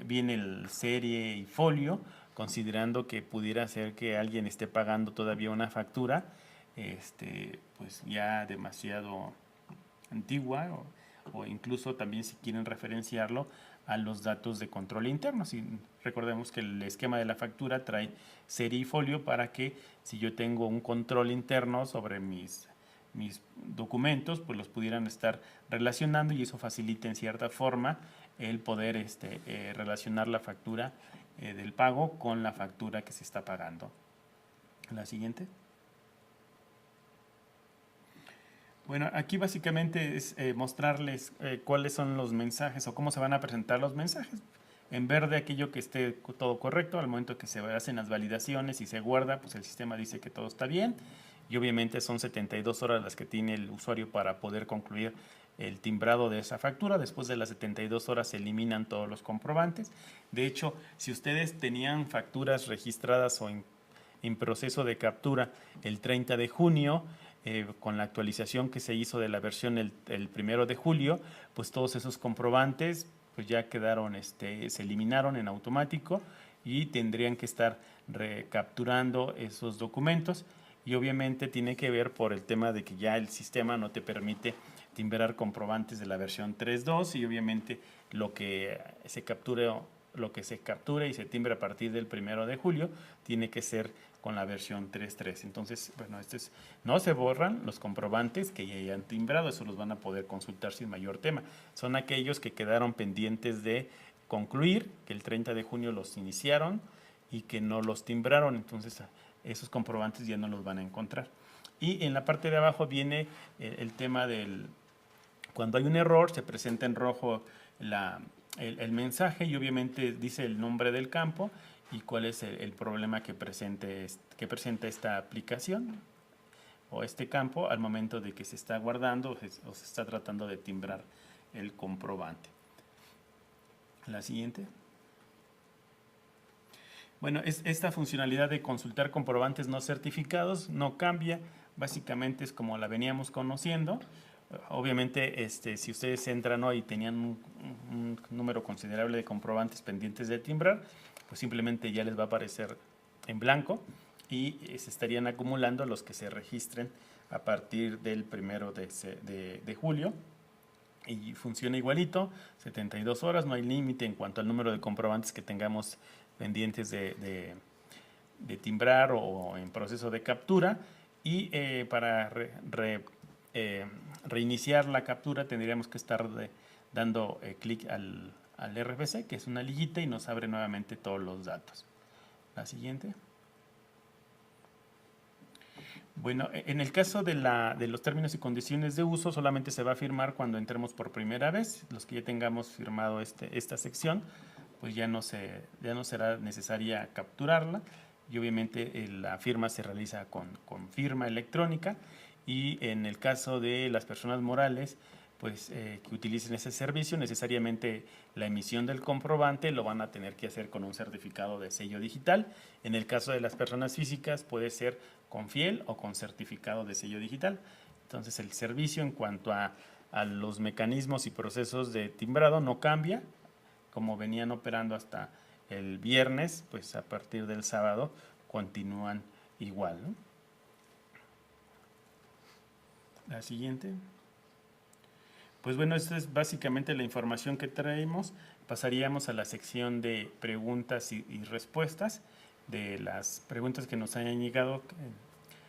Viene el serie y folio, considerando que pudiera ser que alguien esté pagando todavía una factura pues ya demasiado antigua o incluso también si quieren referenciarlo a los datos de control interno. Si recordemos que el esquema de la factura trae serie y folio para que si yo tengo un control interno sobre mis documentos, pues los pudieran estar relacionando y eso facilita en cierta forma el poder relacionar la factura del pago con la factura que se está pagando. La siguiente. Bueno, aquí básicamente es mostrarles cuáles son los mensajes o cómo se van a presentar los mensajes. En verde, aquello que esté todo correcto, al momento que se hacen las validaciones y se guarda, pues el sistema dice que todo está bien. Y obviamente son 72 horas las que tiene el usuario para poder concluir el timbrado de esa factura. Después de las 72 horas se eliminan todos los comprobantes. De hecho, si ustedes tenían facturas registradas o en proceso de captura el 30 de junio, con la actualización que se hizo de la versión el 1 de julio, pues todos esos comprobantes pues ya quedaron, se eliminaron en automático y tendrían que estar recapturando esos documentos y obviamente tiene que ver por el tema de que ya el sistema no te permite timbrar comprobantes de la versión 3.2 y obviamente lo que se capture y se timbre a partir del 1 de julio tiene que ser con la versión 3.3. Entonces, bueno, no se borran los comprobantes que ya hayan timbrado, eso los van a poder consultar sin mayor tema. Son aquellos que quedaron pendientes de concluir, que el 30 de junio los iniciaron y que no los timbraron, entonces esos comprobantes ya no los van a encontrar. Y en la parte de abajo viene el tema del, cuando hay un error, se presenta en rojo el mensaje y obviamente dice el nombre del campo y cuál es el problema que presenta esta aplicación o este campo al momento de que se está guardando o se está tratando de timbrar el comprobante. La siguiente. Bueno, esta funcionalidad de consultar comprobantes no certificados no cambia, básicamente es como la veníamos conociendo. Obviamente, si ustedes entran hoy y tenían un número considerable de comprobantes pendientes de timbrar, pues simplemente ya les va a aparecer en blanco y se estarían acumulando los que se registren a partir del 1 de julio. Y funciona igualito, 72 horas, no hay límite en cuanto al número de comprobantes que tengamos pendientes de timbrar o en proceso de captura. Y para reiniciar la captura tendríamos que estar dando clic al RFC, que es una liguita, y nos abre nuevamente todos los datos. La siguiente. Bueno, en el caso de los términos y condiciones de uso, solamente se va a firmar cuando entremos por primera vez. Los que ya tengamos firmado esta sección, pues ya no será necesaria capturarla, y obviamente la firma se realiza con firma electrónica. Y en el caso de las personas morales, pues que utilicen ese servicio, necesariamente la emisión del comprobante lo van a tener que hacer con un certificado de sello digital. En el caso de las personas físicas puede ser con fiel o con certificado de sello digital. Entonces el servicio en cuanto a los mecanismos y procesos de timbrado no cambia, como venían operando hasta el viernes, pues a partir del sábado continúan igual, ¿no? La siguiente. Pues bueno, esta es básicamente la información que traemos. Pasaríamos a la sección de preguntas y respuestas. De las preguntas que nos hayan llegado,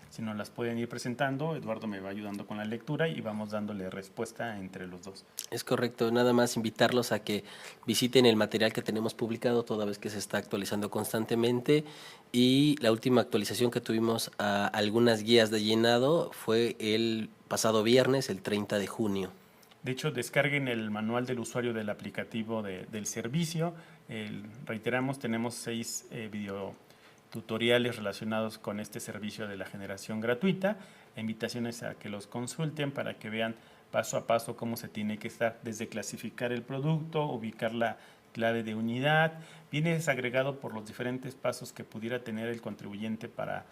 si nos las pueden ir presentando, Eduardo me va ayudando con la lectura y vamos dándole respuesta entre los dos. Es correcto, nada más invitarlos a que visiten el material que tenemos publicado toda vez que se está actualizando constantemente, y la última actualización que tuvimos a algunas guías de llenado fue el pasado viernes, el 30 de junio. De hecho, descarguen el manual del usuario del aplicativo del servicio. Reiteramos, tenemos 6 videotutoriales relacionados con este servicio de la generación gratuita. Invitaciones a que los consulten para que vean paso a paso cómo se tiene que estar, desde clasificar el producto, ubicar la clave de unidad. Viene desagregado por los diferentes pasos que pudiera tener el contribuyente para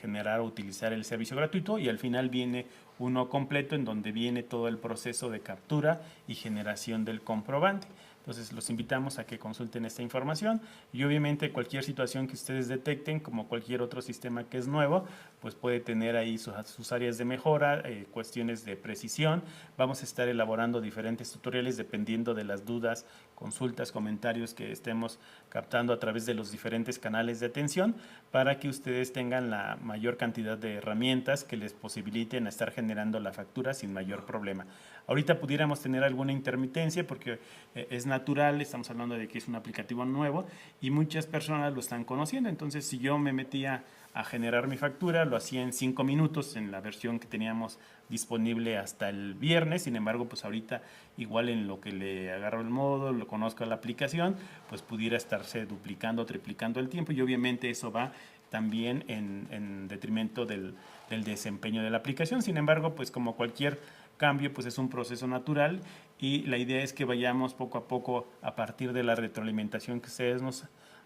generar o utilizar el servicio gratuito, y al final viene uno completo en donde viene todo el proceso de captura y generación del comprobante. Entonces los invitamos a que consulten esta información, y obviamente cualquier situación que ustedes detecten, como cualquier otro sistema que es nuevo, pues puede tener ahí sus áreas de mejora, cuestiones de precisión. Vamos a estar elaborando diferentes tutoriales dependiendo de las dudas, consultas, comentarios que estemos captando a través de los diferentes canales de atención, para que ustedes tengan la mayor cantidad de herramientas que les posibiliten estar generando la factura sin mayor problema. Ahorita pudiéramos tener alguna intermitencia porque es natural, estamos hablando de que es un aplicativo nuevo y muchas personas lo están conociendo. Entonces, si yo me metía a generar mi factura, lo hacía en 5 minutos en la versión que teníamos disponible hasta el viernes. Sin embargo, pues ahorita igual en lo que le agarro el modo, lo conozco a la aplicación, pues pudiera estarse duplicando, triplicando el tiempo, y obviamente eso va también en detrimento del desempeño de la aplicación. Sin embargo, pues como cualquier cambio, pues es un proceso natural, y la idea es que vayamos poco a poco, a partir de la retroalimentación que ustedes nos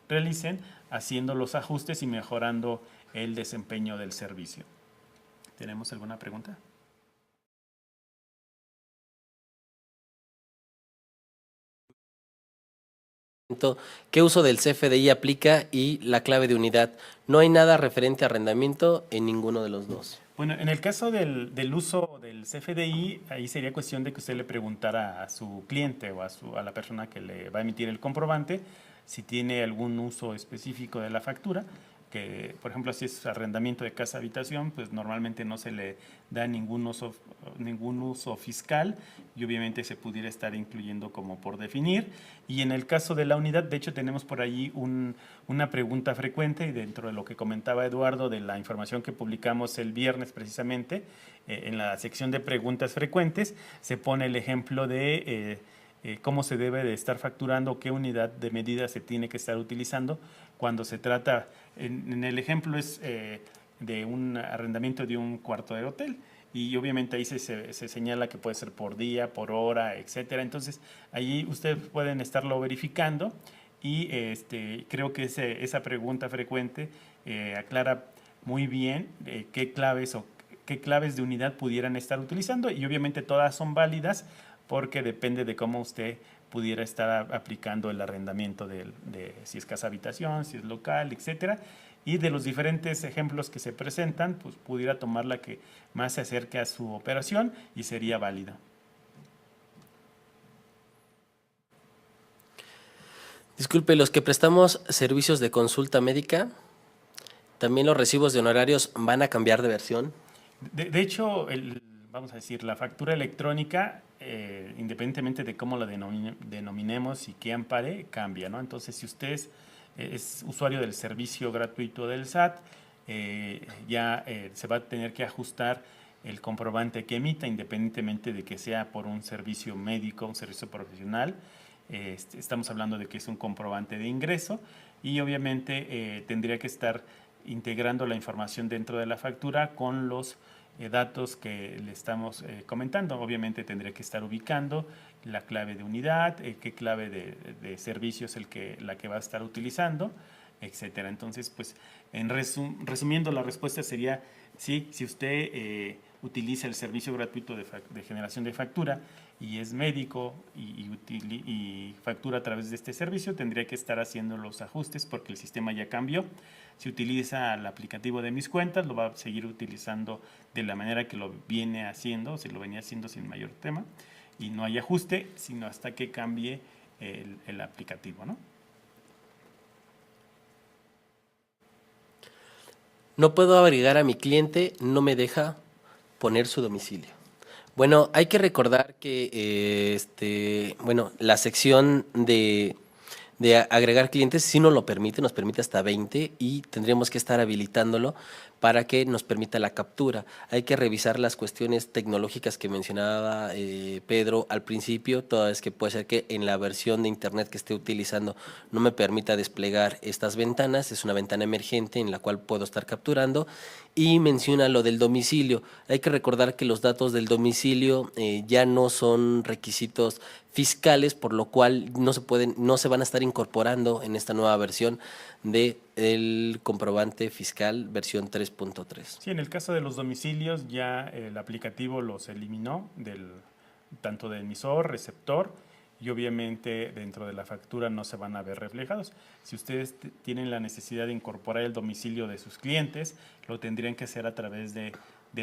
realicen, haciendo los ajustes y mejorando el desempeño del servicio. ¿Tenemos alguna pregunta? ¿Qué uso del CFDI aplica y la clave de unidad? No hay nada referente a arrendamiento en ninguno de los dos. Bueno, en el caso del uso del CFDI, ahí sería cuestión de que usted le preguntara a su cliente o a la persona que le va a emitir el comprobante si tiene algún uso específico de la factura, que por ejemplo si es arrendamiento de casa habitación, pues normalmente no se le da ningún uso fiscal, y obviamente se pudiera estar incluyendo como por definir. Y en el caso de la unidad, de hecho tenemos por allí una pregunta frecuente, y dentro de lo que comentaba Eduardo de la información que publicamos el viernes precisamente, en la sección de preguntas frecuentes se pone el ejemplo de cómo se debe de estar facturando, qué unidad de medida se tiene que estar utilizando cuando se trata, en el ejemplo es de un arrendamiento de un cuarto de hotel. Y obviamente ahí se señala que puede ser por día, por hora, etcétera. Entonces, ahí ustedes pueden estarlo verificando y creo que esa pregunta frecuente aclara muy bien qué claves de unidad pudieran estar utilizando, y obviamente todas son válidas porque depende de cómo usted pudiera estar aplicando el arrendamiento de si es casa habitación, si es local, etcétera. Y de los diferentes ejemplos que se presentan, pues pudiera tomar la que más se acerque a su operación y sería válida. Disculpe, los que prestamos servicios de consulta médica, ¿también los recibos de honorarios van a cambiar de versión? De hecho, vamos a decir, la factura electrónica, independientemente de cómo la denominemos y qué ampare, cambia, ¿no? Entonces, si usted es usuario del servicio gratuito del SAT, ya se va a tener que ajustar el comprobante que emita, independientemente de que sea por un servicio médico, un servicio profesional. Estamos hablando de que es un comprobante de ingreso y obviamente tendría que estar integrando la información dentro de la factura con los datos que le estamos comentando. Obviamente tendría que estar ubicando la clave de unidad, qué clave de servicio es la que va a estar utilizando, etcétera. Entonces, pues, resumiendo, la respuesta sería sí, si usted utiliza el servicio gratuito de generación de factura y es médico y factura a través de este servicio, tendría que estar haciendo los ajustes porque el sistema ya cambió. Si utiliza el aplicativo de Mis Cuentas, lo va a seguir utilizando de la manera que lo viene haciendo, se lo venía haciendo sin mayor tema, y no hay ajuste, sino hasta que cambie el aplicativo, ¿no? No puedo agregar a mi cliente, no me deja poner su domicilio. Bueno, hay que recordar que la sección de agregar clientes sí nos lo permite, nos permite hasta 20 y tendríamos que estar habilitándolo para que nos permita la captura. Hay que revisar las cuestiones tecnológicas que mencionaba Pedro al principio, toda vez que puede ser que en la versión de internet que esté utilizando no me permita desplegar estas ventanas, es una ventana emergente en la cual puedo estar capturando. Y menciona lo del domicilio. Hay que recordar que los datos del domicilio ya no son requisitos fiscales, por lo cual no se van a estar incorporando en esta nueva versión del comprobante fiscal versión 3.3. Sí, en el caso de los domicilios ya el aplicativo los eliminó tanto de emisor, receptor, y obviamente dentro de la factura no se van a ver reflejados. Si ustedes tienen la necesidad de incorporar el domicilio de sus clientes, lo tendrían que hacer a través de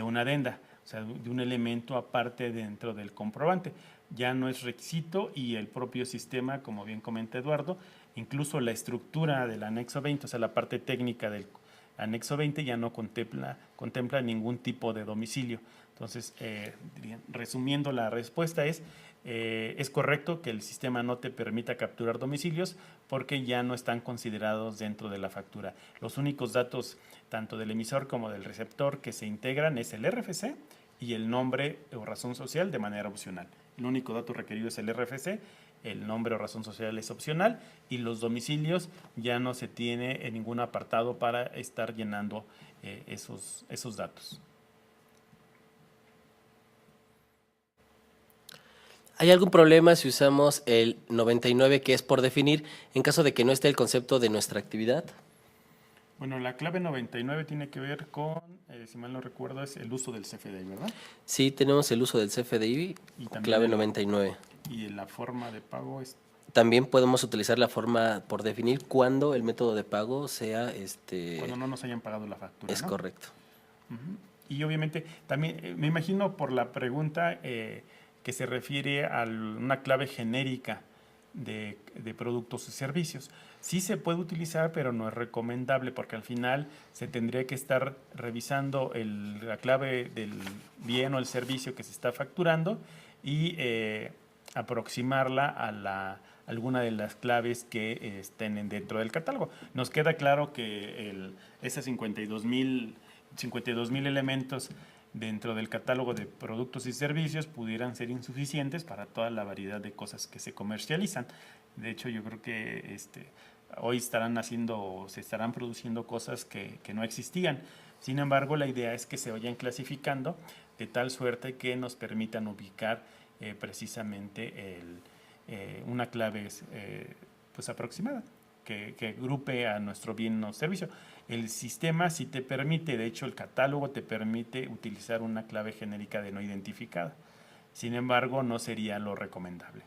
una adenda, o sea, de un elemento aparte dentro del comprobante. Ya no es requisito y el propio sistema, como bien comenta Eduardo, incluso la estructura del anexo 20, o sea, la parte técnica del anexo 20 ya no contempla ningún tipo de domicilio. Entonces, resumiendo, la respuesta es correcto que el sistema no te permita capturar domicilios porque ya no están considerados dentro de la factura. Los únicos datos, tanto del emisor como del receptor, que se integran es el RFC y el nombre o razón social de manera opcional. El único dato requerido es el RFC, el nombre o razón social es opcional y los domicilios ya no se tiene en ningún apartado para estar llenando esos datos. ¿Hay algún problema si usamos el 99 que es por definir en caso de que no esté el concepto de nuestra actividad? Bueno, la clave 99 tiene que ver con, si mal no recuerdo, es el uso del CFDI, ¿verdad? Sí, tenemos el uso del CFDI, clave 99. Y la forma de pago es... También podemos utilizar la forma por definir cuando el método de pago sea... Cuando no nos hayan pagado la factura, Es ¿no? correcto. Y obviamente, también me imagino por la pregunta que se refiere a una clave genérica de productos y servicios. Sí se puede utilizar, pero no es recomendable porque al final se tendría que estar revisando la clave del bien o el servicio que se está facturando y aproximarla a alguna de las claves que estén dentro del catálogo. Nos queda claro que esas 52,000 elementos dentro del catálogo de productos y servicios pudieran ser insuficientes para toda la variedad de cosas que se comercializan. De hecho, yo creo que hoy se estarán produciendo cosas que no existían. Sin embargo, la idea es que se vayan clasificando de tal suerte que nos permitan ubicar precisamente una clave pues aproximada que agrupe a nuestro bien o servicio. El sistema sí te permite, de hecho el catálogo te permite utilizar una clave genérica de no identificada. Sin embargo, no sería lo recomendable.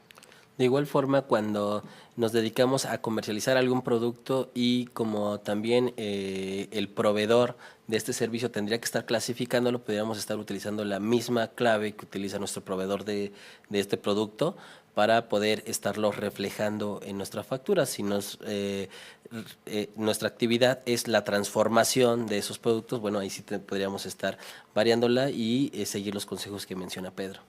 De igual forma, cuando nos dedicamos a comercializar algún producto y como también el proveedor de este servicio tendría que estar clasificándolo, podríamos estar utilizando la misma clave que utiliza nuestro proveedor de este producto para poder estarlo reflejando en nuestra factura. Si nuestra actividad es la transformación de esos productos, bueno, ahí sí podríamos estar variándola y seguir los consejos que menciona Pedro.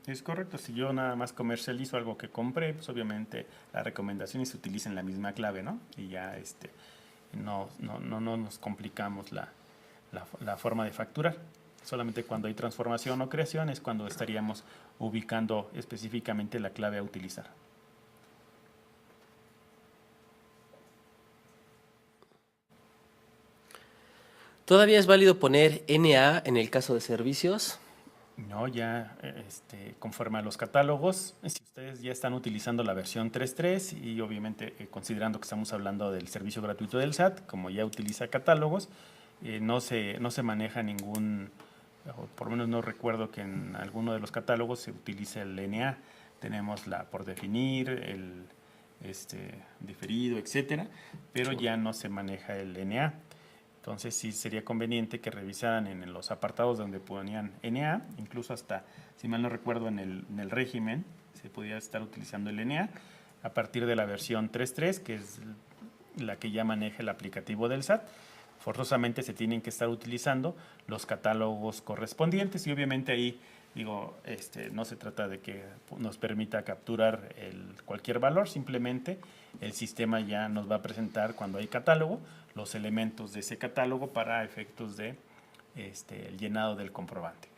Es correcto. Si yo nada más comercializo algo que compré, pues obviamente la recomendación es que utilicen la misma clave, ¿no? Y ya no nos complicamos la forma de facturar. Solamente cuando hay transformación o creación es cuando estaríamos ubicando específicamente la clave a utilizar. ¿Todavía es válido poner NA en el caso de servicios? No, ya conforme a los catálogos, si ustedes ya están utilizando la versión 3.3 y obviamente considerando que estamos hablando del servicio gratuito del SAT, como ya utiliza catálogos, no se maneja ningún, o por lo menos no recuerdo que en alguno de los catálogos se utilice el NA. Tenemos la por definir, el diferido, etcétera, pero ya no se maneja el NA. Entonces sí sería conveniente que revisaran en los apartados donde ponían NA, incluso hasta, si mal no recuerdo, en el régimen se podía estar utilizando el NA a partir de la versión 3.3, que es la que ya maneja el aplicativo del SAT. Forzosamente se tienen que estar utilizando los catálogos correspondientes y obviamente ahí no se trata de que nos permita capturar cualquier valor, simplemente el sistema ya nos va a presentar cuando hay catálogo los elementos de ese catálogo para efectos de el llenado del comprobante.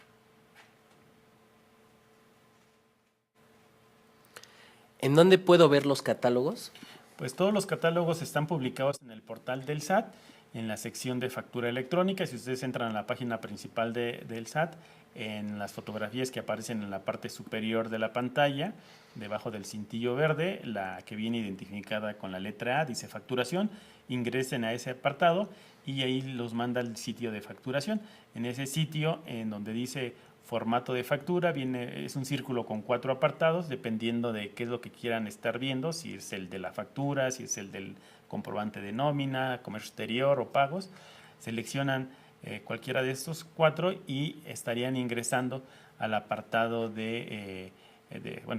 ¿En dónde puedo ver los catálogos? Pues todos los catálogos están publicados en el portal del SAT, en la sección de factura electrónica. Si ustedes entran a la página principal del SAT, en las fotografías que aparecen en la parte superior de la pantalla, debajo del cintillo verde, la que viene identificada con la letra A, dice facturación, ingresen a ese apartado y ahí los manda al sitio de facturación. En ese sitio, en donde dice formato de factura, es un círculo con 4 apartados, dependiendo de qué es lo que quieran estar viendo, si es el de la factura, si es el del comprobante de nómina, comercio exterior o pagos. Seleccionan cualquiera de estos 4 y estarían ingresando al apartado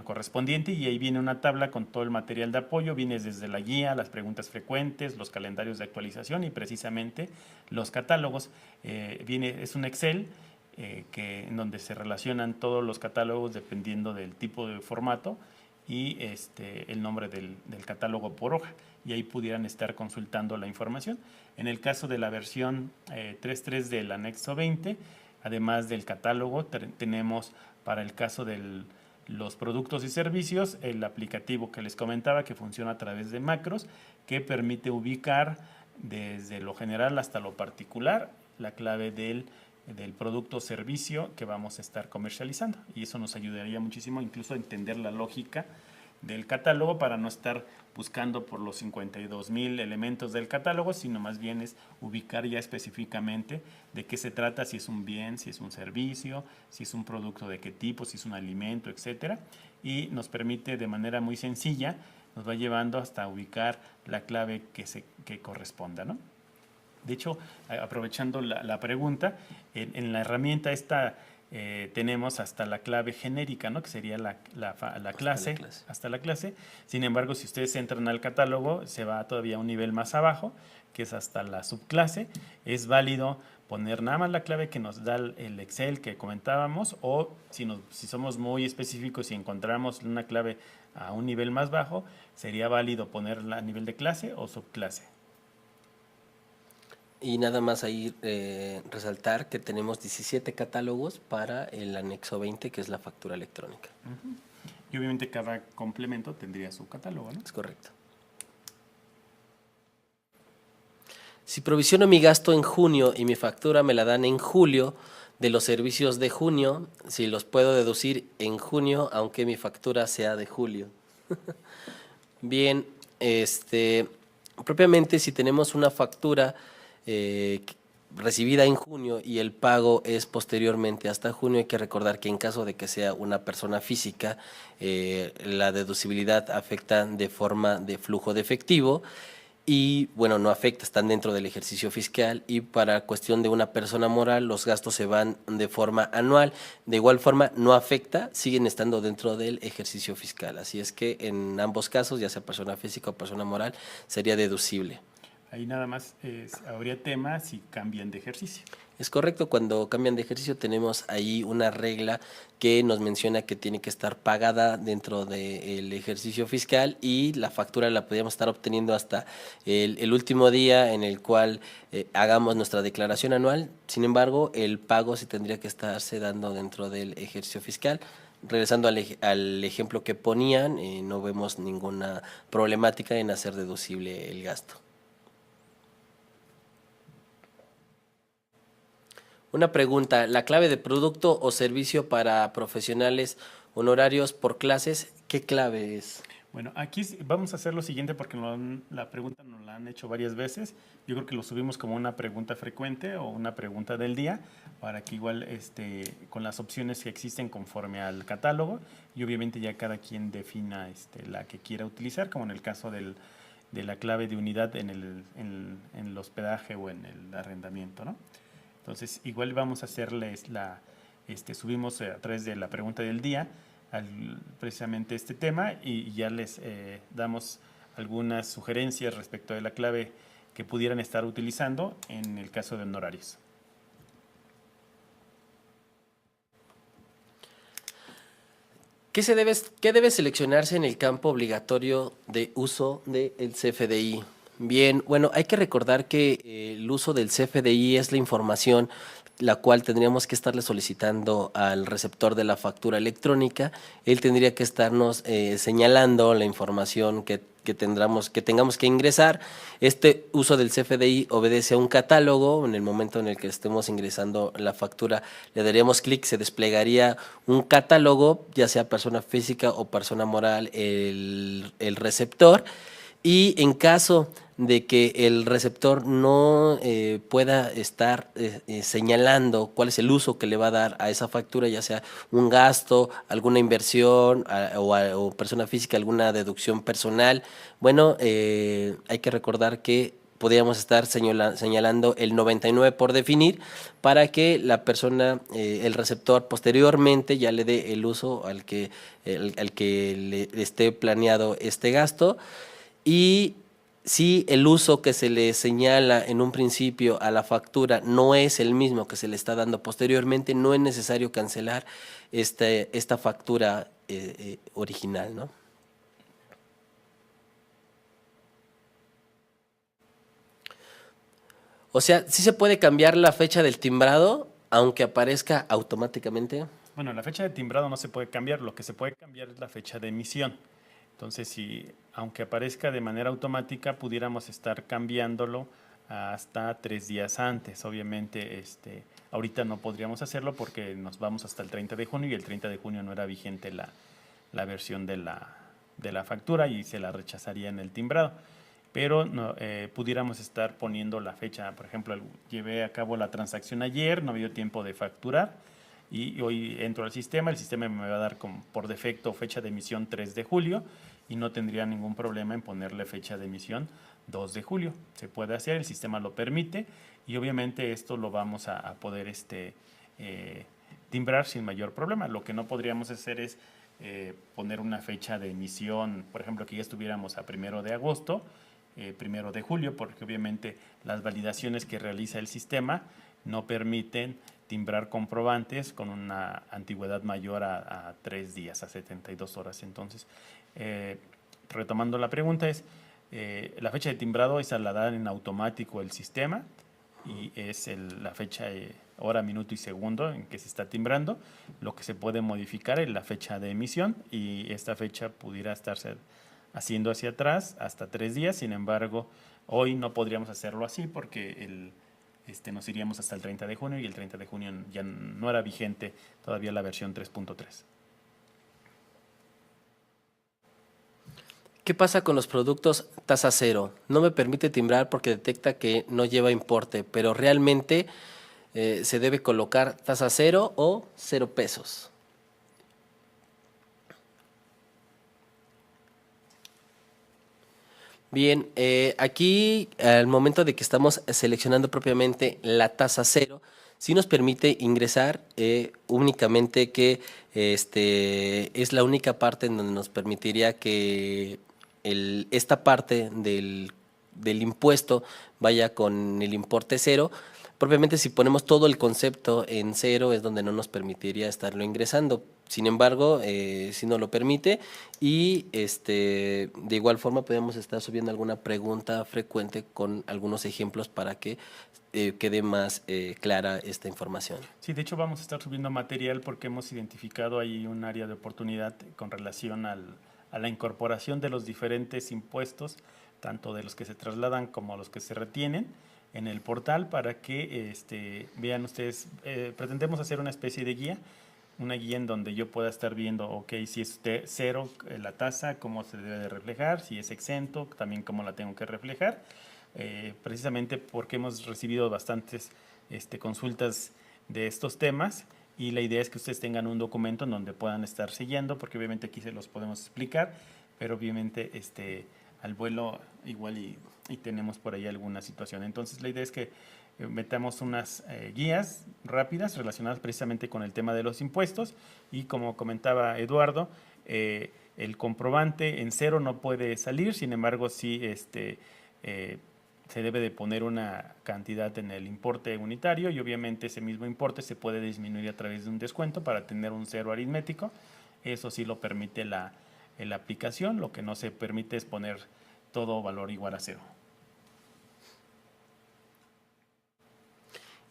correspondiente, y ahí viene una tabla con todo el material de apoyo. Viene desde la guía, las preguntas frecuentes, los calendarios de actualización y precisamente los catálogos. Es un Excel en donde se relacionan todos los catálogos dependiendo del tipo de formato y el nombre del catálogo por hoja, y ahí pudieran estar consultando la información. En el caso de la versión 3.3 del anexo 20, además del catálogo, tenemos para el caso de los productos y servicios el aplicativo que les comentaba, que funciona a través de macros, que permite ubicar desde lo general hasta lo particular la clave del producto o servicio que vamos a estar comercializando, y eso nos ayudaría muchísimo incluso a entender la lógica del catálogo para no estar buscando por los 52,000 elementos del catálogo, sino más bien es ubicar ya específicamente de qué se trata, si es un bien, si es un servicio, si es un producto de qué tipo, si es un alimento, etcétera, y nos permite de manera muy sencilla, nos va llevando hasta ubicar la clave que corresponda, ¿no? De hecho, aprovechando la pregunta, en la herramienta esta tenemos hasta la clave genérica, ¿no? Que sería la clase, hasta la clase. Sin embargo, si ustedes entran al catálogo, se va todavía a un nivel más abajo, que es hasta la subclase. Es válido poner nada más la clave que nos da el Excel que comentábamos, o si somos muy específicos y encontramos una clave a un nivel más bajo, sería válido ponerla a nivel de clase o subclase. Y nada más ahí resaltar que tenemos 17 catálogos para el anexo 20, que es la factura electrónica. Y obviamente cada complemento tendría su catálogo, ¿no? Es correcto. Si provisiono mi gasto en junio y mi factura me la dan en julio, de los servicios de junio, si los puedo deducir en junio, aunque mi factura sea de julio. Bien, propiamente si tenemos una factura recibida en junio y el pago es posteriormente hasta junio, hay que recordar que en caso de que sea una persona física, la deducibilidad afecta de forma de flujo de efectivo y, bueno, no afecta, están dentro del ejercicio fiscal, y para cuestión de una persona moral los gastos se van de forma anual. De igual forma no afecta, siguen estando dentro del ejercicio fiscal. Así es que en ambos casos, ya sea persona física o persona moral, sería deducible. Ahí nada más habría tema si cambian de ejercicio. Es correcto, cuando cambian de ejercicio tenemos ahí una regla que nos menciona que tiene que estar pagada dentro del ejercicio fiscal, y la factura la podríamos estar obteniendo hasta el último día en el cual hagamos nuestra declaración anual. Sin embargo, el pago sí tendría que estarse dando dentro del ejercicio fiscal. Regresando al ejemplo que ponían, no vemos ninguna problemática en hacer deducible el gasto. Una pregunta, ¿la clave de producto o servicio para profesionales honorarios por clases, qué clave es? Bueno, aquí vamos a hacer lo siguiente porque la pregunta nos la han hecho varias veces. Yo creo que lo subimos como una pregunta frecuente o una pregunta del día, para que igual con las opciones que existen conforme al catálogo, y obviamente ya cada quien defina la que quiera utilizar, como en el caso de la clave de unidad en el hospedaje o en el arrendamiento, ¿no? Entonces, igual vamos a hacerles subimos a través de la pregunta del día precisamente este tema, y ya les damos algunas sugerencias respecto de la clave que pudieran estar utilizando en el caso de honorarios. ¿Qué debe seleccionarse en el campo obligatorio de uso del CFDI? Bien, bueno, hay que recordar que el uso del CFDI es la información la cual tendríamos que estarle solicitando al receptor de la factura electrónica. Él tendría que estarnos señalando la información que tengamos que ingresar. Este uso del CFDI obedece a un catálogo. En el momento en el que estemos ingresando la factura, le daríamos clic, se desplegaría un catálogo, ya sea persona física o persona moral, el receptor. Y en caso de que el receptor no pueda estar señalando cuál es el uso que le va a dar a esa factura, ya sea un gasto, alguna inversión o persona física, alguna deducción personal, bueno, hay que recordar que podríamos estar señalando el 99 por definir, para que la persona, el receptor, posteriormente ya le dé el uso al que le esté planeado este gasto. Y si el uso que se le señala en un principio a la factura no es el mismo que se le está dando posteriormente, no es necesario cancelar esta factura original, ¿no? O sea, sí se puede cambiar la fecha del timbrado, aunque aparezca automáticamente. Bueno, la fecha de timbrado no se puede cambiar, lo que se puede cambiar es la fecha de emisión. Entonces, aunque aparezca de manera automática, pudiéramos estar cambiándolo hasta 3 días antes. Obviamente, ahorita no podríamos hacerlo porque nos vamos hasta el 30 de junio y el 30 de junio no era vigente la versión de la factura y se la rechazaría en el timbrado. Pero no, pudiéramos estar poniendo la fecha. Por ejemplo, llevé a cabo la transacción ayer, no me dio tiempo de facturar, y hoy entro al sistema, el sistema me va a dar por defecto fecha de emisión 3 de julio y no tendría ningún problema en ponerle fecha de emisión 2 de julio. Se puede hacer, el sistema lo permite, y obviamente esto lo vamos a poder timbrar sin mayor problema. Lo que no podríamos hacer es poner una fecha de emisión, por ejemplo, que ya estuviéramos a 1 de agosto, 1 de julio, porque obviamente las validaciones que realiza el sistema no permiten timbrar comprobantes con una antigüedad mayor a 3 días, a 72 horas. Entonces, retomando la pregunta, la fecha de timbrado esa la da en automático el sistema, y es la fecha, hora, minuto y segundo en que se está timbrando. Lo que se puede modificar es la fecha de emisión y esta fecha pudiera estarse haciendo hacia atrás hasta 3 días. Sin embargo, hoy no podríamos hacerlo así porque nos iríamos hasta el 30 de junio y el 30 de junio ya no era vigente todavía la versión 3.3. ¿Qué pasa con los productos tasa cero? No me permite timbrar porque detecta que no lleva importe, pero realmente se debe colocar tasa cero o 0 pesos. Bien, aquí al momento de que estamos seleccionando propiamente la tasa cero, sí nos permite ingresar únicamente que es la única parte en donde nos permitiría que esta parte del impuesto vaya con el importe cero. Propiamente si ponemos todo el concepto en cero es donde no nos permitiría estarlo ingresando. Sin embargo, si nos lo permite y de igual forma podemos estar subiendo alguna pregunta frecuente con algunos ejemplos para que quede más clara esta información. Sí, de hecho vamos a estar subiendo material porque hemos identificado ahí un área de oportunidad con relación a la incorporación de los diferentes impuestos, tanto de los que se trasladan como los que se retienen en el portal para que vean ustedes, pretendemos hacer una especie de guía, una guía en donde yo pueda estar viendo, ok, si es cero la tasa, cómo se debe de reflejar, si es exento, también cómo la tengo que reflejar, precisamente porque hemos recibido bastantes consultas de estos temas y la idea es que ustedes tengan un documento en donde puedan estar siguiendo, porque obviamente aquí se los podemos explicar, pero obviamente al vuelo igual y tenemos por ahí alguna situación. Entonces la idea es que metamos unas guías rápidas relacionadas precisamente con el tema de los impuestos y como comentaba Eduardo, el comprobante en cero no puede salir, sin embargo sí se debe de poner una cantidad en el importe unitario y obviamente ese mismo importe se puede disminuir a través de un descuento para tener un cero aritmético. Eso sí lo permite la aplicación, lo que no se permite es poner todo valor igual a cero.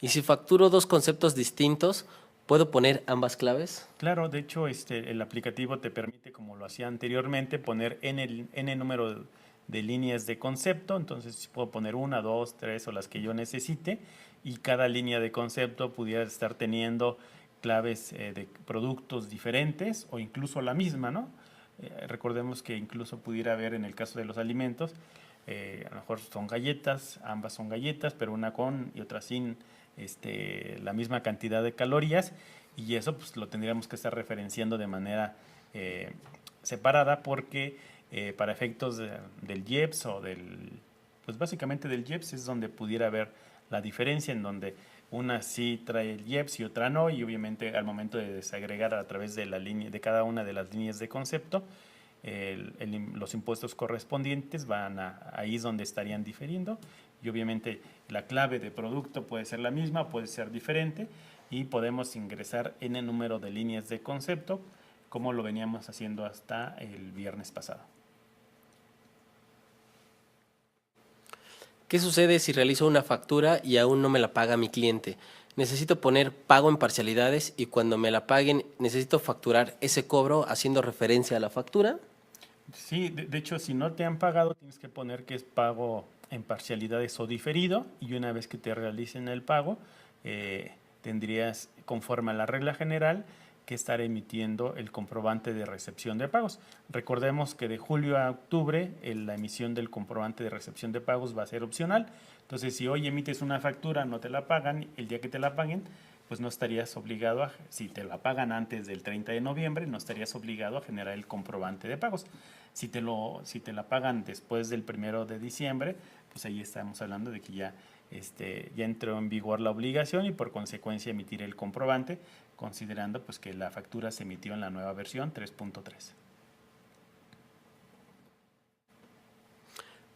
Y si facturo dos conceptos distintos, ¿puedo poner ambas claves? Claro, de hecho el aplicativo te permite, como lo hacía anteriormente, poner n número de líneas de concepto, entonces puedo poner 1, 2, 3 o las que yo necesite y cada línea de concepto pudiera estar teniendo claves de productos diferentes o incluso la misma, ¿no? Recordemos que incluso pudiera haber en el caso de los alimentos, a lo mejor son galletas, ambas son galletas, pero una con y otra sin la misma cantidad de calorías y eso pues lo tendríamos que estar referenciando de manera separada porque para efectos del IEPS o pues básicamente del IEPS es donde pudiera haber la diferencia en donde una sí trae el IEPS y otra no y obviamente al momento de desagregar a través de la línea de cada una de las líneas de concepto los impuestos correspondientes van ahí es donde estarían difiriendo y obviamente la clave de producto puede ser la misma, puede ser diferente y podemos ingresar en el número de líneas de concepto como lo veníamos haciendo hasta el viernes pasado. ¿Qué sucede si realizo una factura y aún no me la paga mi cliente? Necesito poner pago en parcialidades y cuando me la paguen necesito facturar ese cobro haciendo referencia a la factura. Sí, de hecho, si no te han pagado, tienes que poner que es pago en parcialidades o diferido y una vez que te realicen el pago, tendrías, conforme a la regla general, que estar emitiendo el comprobante de recepción de pagos. Recordemos que de julio a octubre la emisión del comprobante de recepción de pagos va a ser opcional. Entonces, si hoy emites una factura, no te la pagan, el día que te la paguen, pues no estarías obligado si te la pagan antes del 30 de noviembre, no estarías obligado a generar el comprobante de pagos. Si te la pagan después del 1 de diciembre, pues ahí estamos hablando de que ya entró en vigor la obligación y por consecuencia emitir el comprobante, considerando pues que la factura se emitió en la nueva versión 3.3.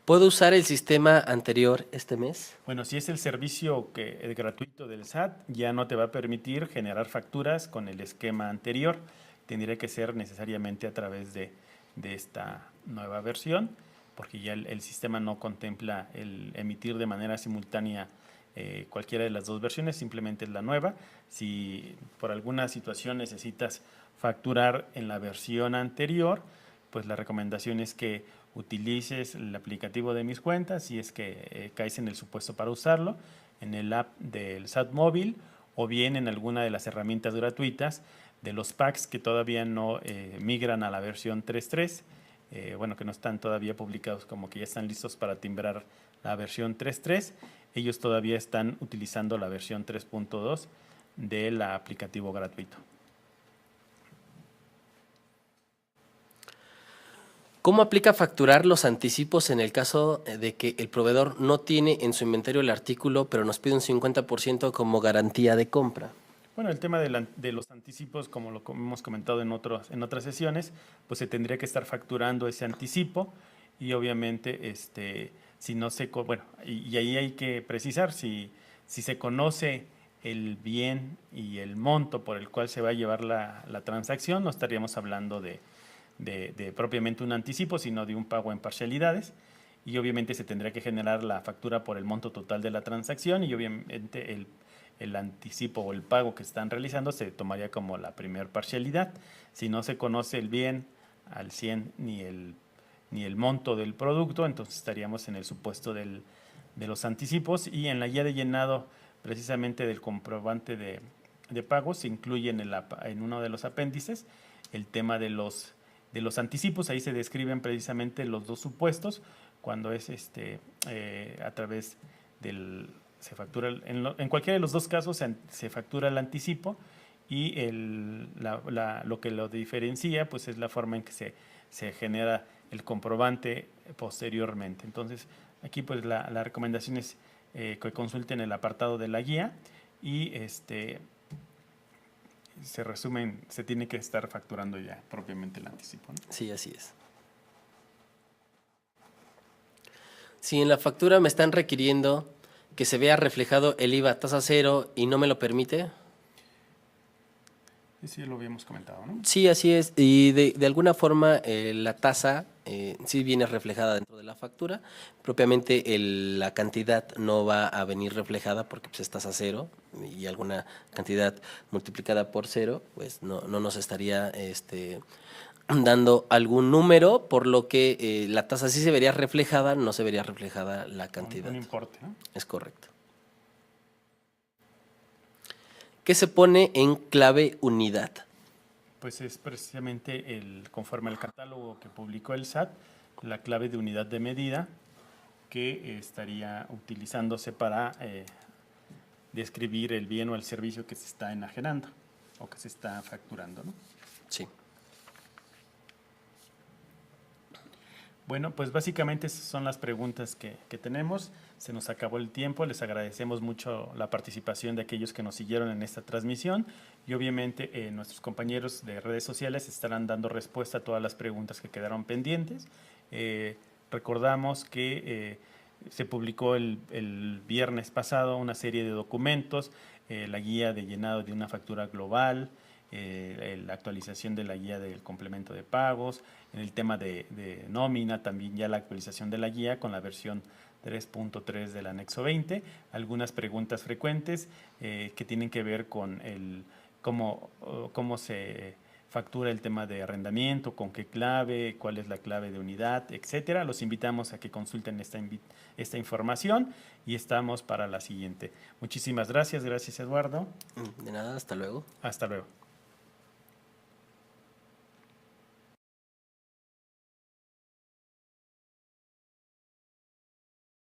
¿Puedo usar el sistema anterior este mes? Bueno, si es el servicio gratuito del SAT, ya no te va a permitir generar facturas con el esquema anterior. Tendría que ser necesariamente a través de esta nueva versión, porque ya el sistema no contempla el emitir de manera simultánea cualquiera de las dos versiones, simplemente es la nueva. Si por alguna situación necesitas facturar en la versión anterior, pues la recomendación es que utilices el aplicativo de Mis Cuentas, si es que caes en el supuesto para usarlo, en el app del SAT móvil o bien en alguna de las herramientas gratuitas de los packs que todavía no migran a la versión 3.3, bueno, que no están todavía publicados, como que ya están listos para timbrar la versión 3.3. Ellos todavía están utilizando la versión 3.2 del aplicativo gratuito. ¿Cómo aplica facturar los anticipos en el caso de que el proveedor no tiene en su inventario el artículo, pero nos pide un 50% como garantía de compra? Bueno, el tema de los anticipos, como lo hemos comentado en otras sesiones, pues se tendría que estar facturando ese anticipo y obviamente si no se, bueno, y ahí hay que precisar si se conoce el bien y el monto por el cual se va a llevar la transacción, no estaríamos hablando de propiamente un anticipo, sino de un pago en parcialidades, y obviamente se tendría que generar la factura por el monto total de la transacción y obviamente el anticipo o el pago que están realizando se tomaría como la primer parcialidad. Si no se conoce el bien al 100 ni el monto del producto, entonces estaríamos en el supuesto de los anticipos, y en la guía de llenado precisamente del comprobante de pago se incluye en uno de los apéndices el tema de los anticipos. Ahí se describen precisamente los dos supuestos, cuando es a través del se factura en cualquiera de los dos casos se factura el anticipo, y lo que lo diferencia pues es la forma en que se genera el comprobante posteriormente. Entonces aquí pues la recomendación es que consulten el apartado de la guía y se tiene que estar facturando ya propiamente el anticipo, ¿no? Sí, así es. Si en la factura me están requiriendo que se vea reflejado el IVA tasa cero y no me lo permite. Sí, lo habíamos comentado, ¿no? Sí, así es. Y de alguna forma la tasa sí viene reflejada dentro de la factura. Propiamente la cantidad no va a venir reflejada porque pues, es tasa cero, y alguna cantidad multiplicada por cero, pues no nos estaría dando algún número, por lo que la tasa sí se vería reflejada, no se vería reflejada la cantidad. Un importe, ¿no? Es correcto. ¿Qué se pone en clave unidad? Pues es precisamente conforme al catálogo que publicó el SAT, la clave de unidad de medida que estaría utilizándose para describir el bien o el servicio que se está enajenando o que se está facturando, ¿no? Sí. Bueno, pues básicamente esas son las preguntas que tenemos. Se nos acabó el tiempo. Les agradecemos mucho la participación de aquellos que nos siguieron en esta transmisión, y obviamente nuestros compañeros de redes sociales estarán dando respuesta a todas las preguntas que quedaron pendientes. Recordamos que se publicó el viernes pasado una serie de documentos, la guía de llenado de una factura global, la actualización de la guía del complemento de pagos, en el tema de nómina también ya la actualización de la guía con la versión 3.3 del anexo 20, algunas preguntas frecuentes que tienen que ver con cómo se factura el tema de arrendamiento, con qué clave, cuál es la clave de unidad, etcétera. Los invitamos a que consulten esta información y estamos para la siguiente. Muchísimas gracias. Gracias, Eduardo. De nada, hasta luego. Hasta luego.